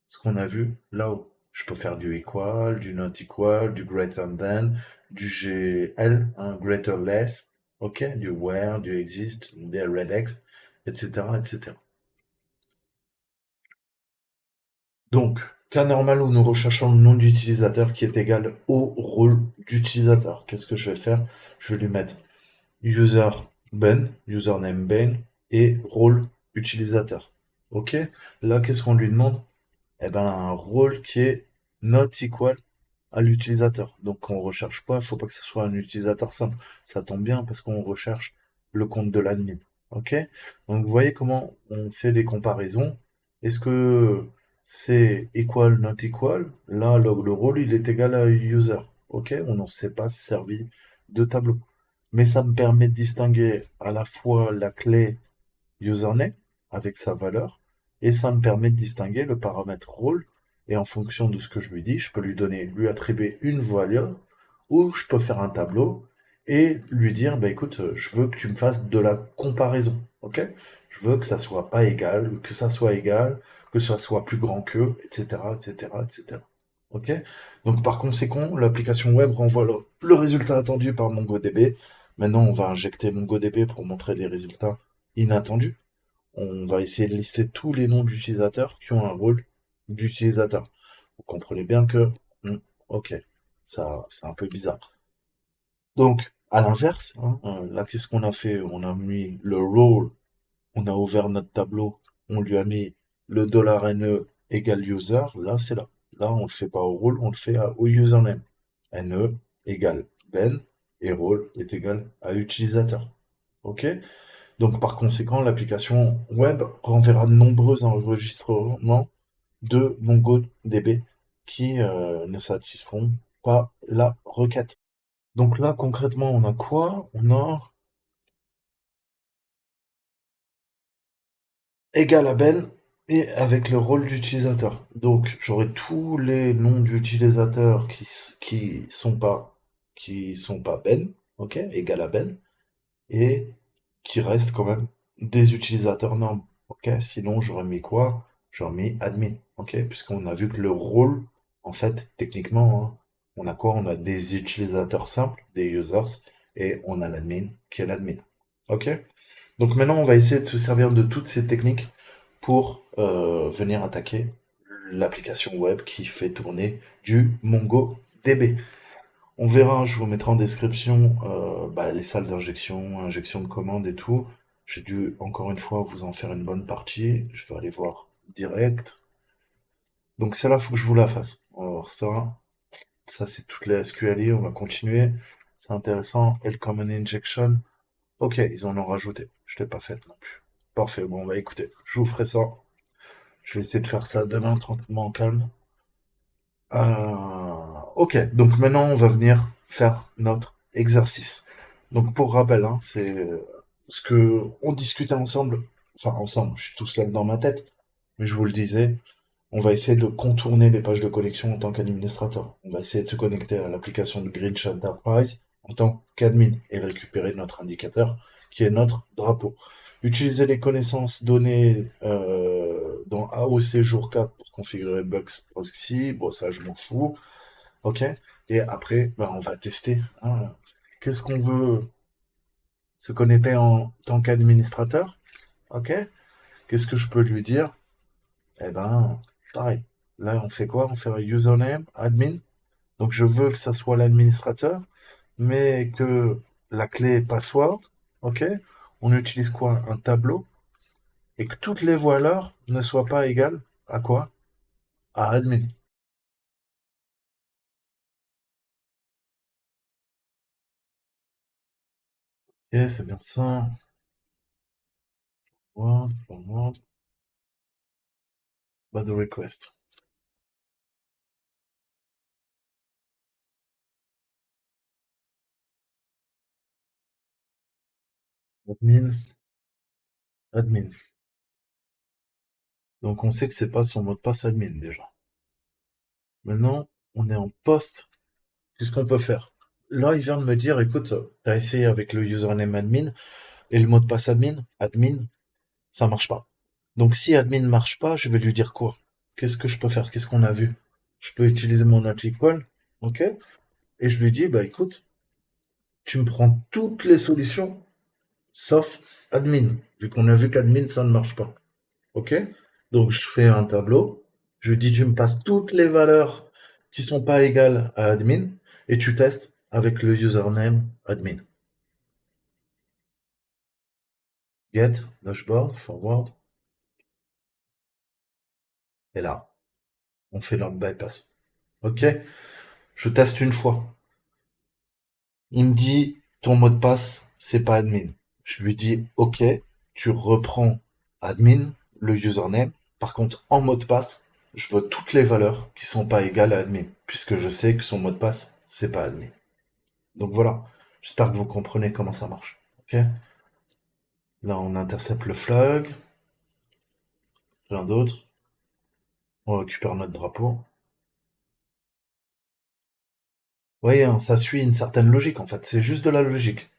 ce qu'on a vu là-haut. Je peux faire du equal, du not equal, du greater than, du GL, un greater less, ok, du where, du exist, des regex, etc., etc. Donc, cas normal où nous recherchons le nom d'utilisateur qui est égal au rôle d'utilisateur. Qu'est-ce que je vais faire? Je vais lui mettre user ben, username ben, et rôle utilisateur. Ok? Là, qu'est-ce qu'on lui demande? Eh ben, un rôle qui est not equal à l'utilisateur. Donc, on recherche pas, il faut pas que ce soit un utilisateur simple. Ça tombe bien parce qu'on recherche le compte de l'admin. Ok? Donc, vous voyez comment on fait des comparaisons. Est-ce que c'est equal, not equal? Là, le rôle, il est égal à user. Ok? On n'en s'est pas servi de tableau. Mais ça me permet de distinguer à la fois la clé username avec sa valeur, et ça me permet de distinguer le paramètre rôle, et en fonction de ce que je lui dis, je peux lui attribuer une valeur, ou je peux faire un tableau, et lui dire, bah écoute, je veux que tu me fasses de la comparaison, ok? Je veux que ça soit pas égal, ou que ça soit égal, que ça soit plus grand que, etc., etc., etc. Ok? Donc par conséquent, l'application web renvoie le résultat attendu par MongoDB. Maintenant, on va injecter MongoDB pour montrer les résultats inattendus. On va essayer de lister tous les noms d'utilisateurs qui ont un rôle d'utilisateur. Vous comprenez bien que, ok, ça, c'est un peu bizarre. Donc, à l'inverse, hein, là, qu'est-ce qu'on a fait? On a mis le role, on a ouvert notre tableau, on lui a mis le $NE égale user. Là, c'est là. Là, on le fait pas au rôle, on le fait au username. NE égale Ben, et rôle est égal à utilisateur. Ok? Donc, par conséquent, l'application web renverra de nombreux enregistrements de MongoDB qui ne satisferont pas la requête. Donc là, concrètement, on a quoi? On a égal à Ben et avec le rôle d'utilisateur. Donc, j'aurai tous les noms d'utilisateurs qui sont pas Ben, ok, égal à Ben, et qui restent quand même des utilisateurs normes. Ok, sinon j'aurais mis quoi? J'aurais mis admin. Ok, puisqu'on a vu que le rôle, en fait, techniquement, hein, on a quoi? On a des utilisateurs simples, des users, et on a l'admin qui est l'admin. Ok? Donc maintenant, on va essayer de se servir de toutes ces techniques pour venir attaquer l'application web qui fait tourner du MongoDB. On verra, je vous mettrai en description bah, les salles d'injection, injection de commandes et tout. J'ai dû encore une fois vous en faire une bonne partie. Je vais aller voir direct. Donc celle-là, faut que je vous la fasse. On va voir ça. Ça, c'est toutes les SQLI. On va continuer. C'est intéressant. El Common Injection. Ok, ils en ont rajouté. Je l'ai pas faite non plus. Parfait. Bon, bah écoutez, je vous ferai ça. Je vais essayer de faire ça demain tranquillement en calme. Ok, donc maintenant on va venir faire notre exercice. Donc pour rappel, hein, c'est ce que on discutait ensemble, enfin ensemble, je suis tout seul dans ma tête, mais je vous le disais, on va essayer de contourner les pages de connexion en tant qu'administrateur. On va essayer de se connecter à l'application de Greenshot Enterprise en tant qu'admin et récupérer notre indicateur qui est notre drapeau. Utiliser les connaissances données dans AOC jour 4 pour configurer Bugs Proxy. Bon, ça, je m'en fous. Ok. Et après, bah, on va tester, hein. Qu'est-ce qu'on veut se connecter en tant qu'administrateur? Ok. Qu'est-ce que je peux lui dire? Eh ben, pareil. Là, on fait quoi? On fait un username, admin. Donc, je veux que ça soit l'administrateur, mais que la clé password, ok? On utilise quoi? Un tableau et que toutes les valeurs ne soient pas égales à quoi? À admin. Ok, c'est bien ça. Forward, bad request. Admin, admin. Donc on sait que c'est pas son mot de passe admin déjà. Maintenant, on est en poste. Qu'est-ce qu'on peut faire? Là, il vient de me dire, écoute, t'as essayé avec le username admin et le mot de passe admin, ça marche pas. Donc si admin marche pas, je vais lui dire quoi? Qu'est-ce que je peux faire? Qu'est-ce qu'on a vu? Je peux utiliser mon equal, ok? Et je lui dis, bah écoute, tu me prends toutes les solutions sauf admin, vu qu'on a vu qu'admin ça ne marche pas, ok? Donc je fais un tableau, je dis tu me passes toutes les valeurs qui sont pas égales à admin et tu testes avec le username admin. Get, dashboard, forward, et là, on fait log bypass. Ok? Je teste une fois. Il me dit, ton mot de passe, c'est pas admin. Je lui dis, ok, tu reprends admin, le username. Par contre, en mot de passe, je veux toutes les valeurs qui sont pas égales à admin, puisque je sais que son mot de passe, c'est pas admin. Donc voilà. J'espère que vous comprenez comment ça marche. Ok? Là, on intercepte le flag. Rien d'autre. On récupère notre drapeau. Vous voyez, hein, ça suit une certaine logique, en fait. C'est juste de la logique.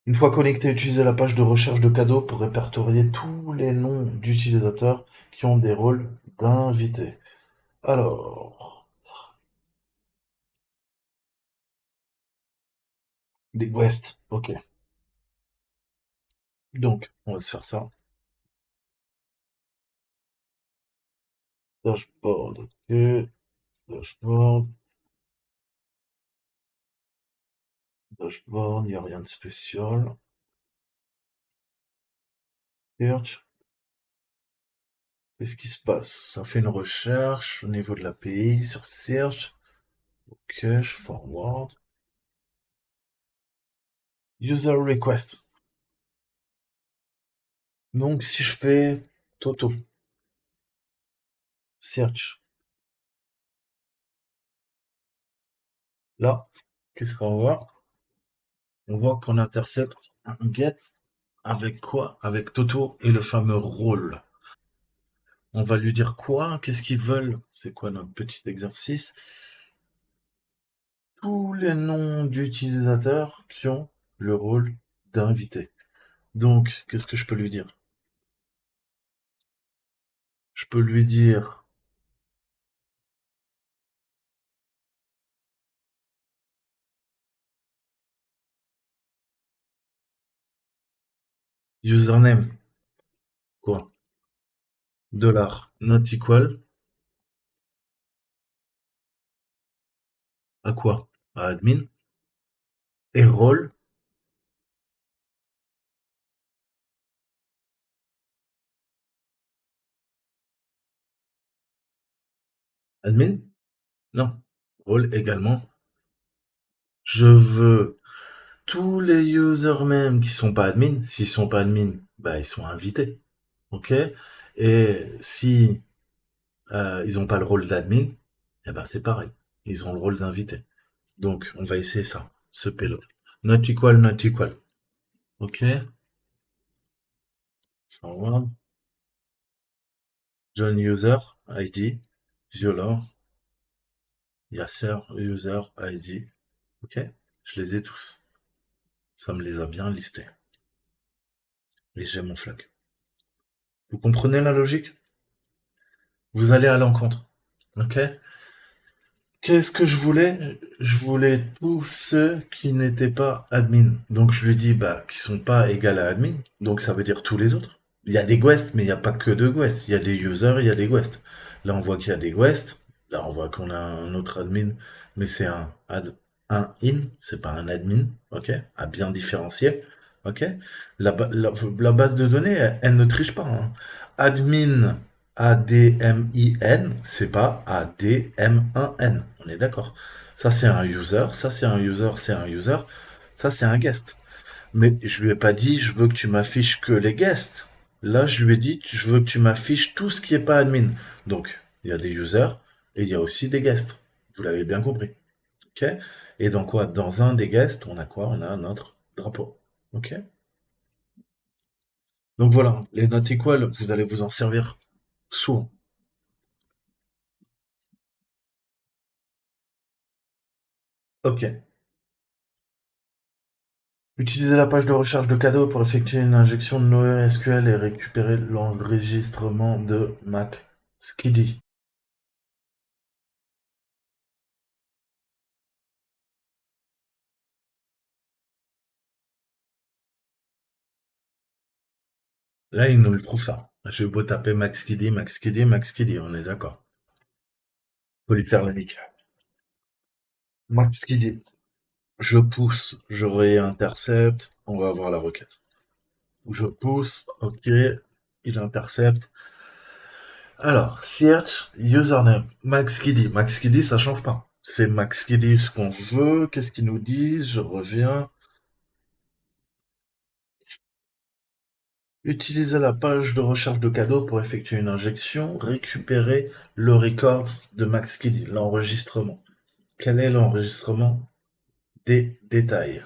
Une fois connecté, utilisez la page de recherche de cadeaux pour répertorier tous les noms d'utilisateurs qui ont des rôles d'invités. Alors, des West, ok. Donc, on va se faire ça. Dashboard, ok. Dashboard, dashboard, il n'y a rien de spécial. Search, qu'est-ce qui se passe? Ça fait une recherche au niveau de l'API sur Search. Ok, je forward. User request. Donc, si je fais Toto, search, là, qu'est-ce qu'on voit? On voit qu'on intercepte un get avec quoi? Avec Toto et le fameux rôle. On va lui dire quoi? Qu'est-ce qu'ils veulent? C'est quoi notre petit exercice? Tous les noms d'utilisateurs qui ont le rôle d'invité. Donc, qu'est-ce que je peux lui dire? Je peux lui dire username, quoi? Dollar not equal à quoi? À admin. Et rôle, Admin? Non. Rôle également. Je veux tous les users même qui sont pas admin. S'ils sont pas admin, bah, ils sont invités. OK? Et si ils ont pas le rôle d'admin, eh ben, c'est pareil. Ils ont le rôle d'invité. Donc, on va essayer ça. Ce pilote. Not equal, not equal. OK? Forward. John user ID. Violent. Yasser user ID. OK? Je les ai tous. Ça me les a bien listés. Et j'ai mon flag. Vous comprenez la logique? Vous allez à l'encontre. OK? Qu'est-ce que je voulais? Je voulais tous ceux qui n'étaient pas admin. Donc je lui dis bah qui sont pas égal à admin. Donc ça veut dire tous les autres. Il y a des guests, mais il n'y a pas que de guests. Il y a des users, il y a des guests. Là on voit qu'il y a des guests. Là on voit qu'on a un autre admin, mais c'est un in, c'est pas un admin. Ok? À bien différencier. Ok? La base de données, elle ne triche pas, hein. Admin ADMIN, c'est pas ADM1N. On est d'accord. Ça, c'est un user, ça, c'est un user, c'est un user, ça, c'est un guest. Mais je lui ai pas dit, je veux que tu m'affiches que les guests. Là, je lui ai dit, je veux que tu m'affiches tout ce qui est pas admin. Donc, il y a des users et il y a aussi des guests. Vous l'avez bien compris. OK? Et dans quoi? Dans un des guests, on a quoi? On a notre drapeau. OK? Donc voilà, les notes equal, vous allez vous en servir souvent. OK. Utiliser la page de recherche de cadeaux pour effectuer une injection de NoSQL et récupérer l'enregistrement de Mac Skiddy. Là, il nous le trouve ça. Je vais beau taper Mac Skiddy, Mac Skiddy, Mac Skiddy, on est d'accord. Faut lui faire la nique. Mac Skiddy. Je pousse, je réintercepte, on va avoir la requête. Je pousse, ok, il intercepte. Alors, search, username, Max Kiddy. Max Kiddy, ça change pas. C'est Max Kiddy ce qu'on veut. Qu'est-ce qu'il nous dit? Je reviens. Utiliser la page de recherche de cadeaux pour effectuer une injection. Récupérer le record de Max Kiddy, l'enregistrement. Quel est l'enregistrement? Des détails.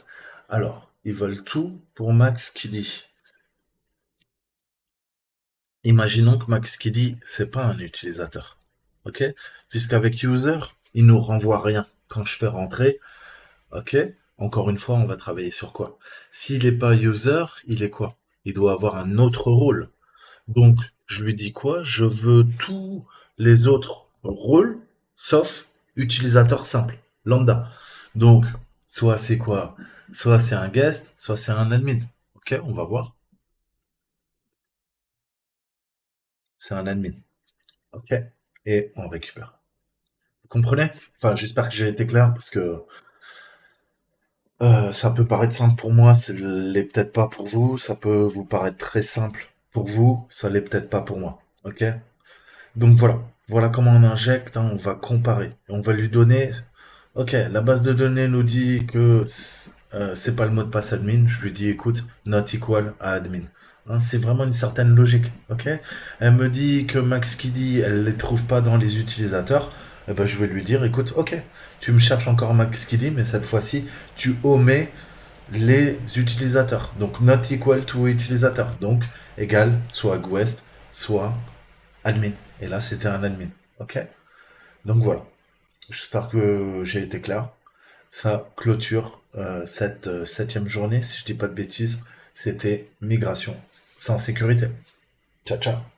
Alors, ils veulent tout pour Max Kiddy. Imaginons que Max Kiddy, c'est pas un utilisateur. OK? Puisqu'avec user, il nous renvoie rien. Quand je fais rentrer, OK? Encore une fois, on va travailler sur quoi? S'il est pas user, il est quoi? Il doit avoir un autre rôle. Donc, je lui dis quoi? Je veux tous les autres rôles, sauf utilisateur simple, lambda. Donc, soit c'est quoi? Soit c'est un guest, soit c'est un admin. OK? On va voir. C'est un admin. OK? Et on récupère. Vous comprenez? Enfin, j'espère que j'ai été clair parce que ça peut paraître simple pour moi, ça l'est peut-être pas pour vous. Ça peut vous paraître très simple pour vous, ça l'est peut-être pas pour moi. Ok? Donc voilà. Voilà comment on injecte, hein, on va comparer. On va lui donner. Ok, la base de données nous dit que c'est pas le mot de passe admin. Je lui dis écoute, not equal à admin. Hein, c'est vraiment une certaine logique. Ok? Elle me dit que Max Kiddy, elle les trouve pas dans les utilisateurs. Eh ben, je vais lui dire écoute, ok, tu me cherches encore Max Kiddy, mais cette fois-ci, tu omets les utilisateurs. Donc not equal to utilisateur. Donc égal soit guest, soit admin. Et là, c'était un admin. Ok? Donc voilà. J'espère que j'ai été clair. Ça clôture cette septième journée, si je dis pas de bêtises. C'était migration sans sécurité. Ciao, ciao.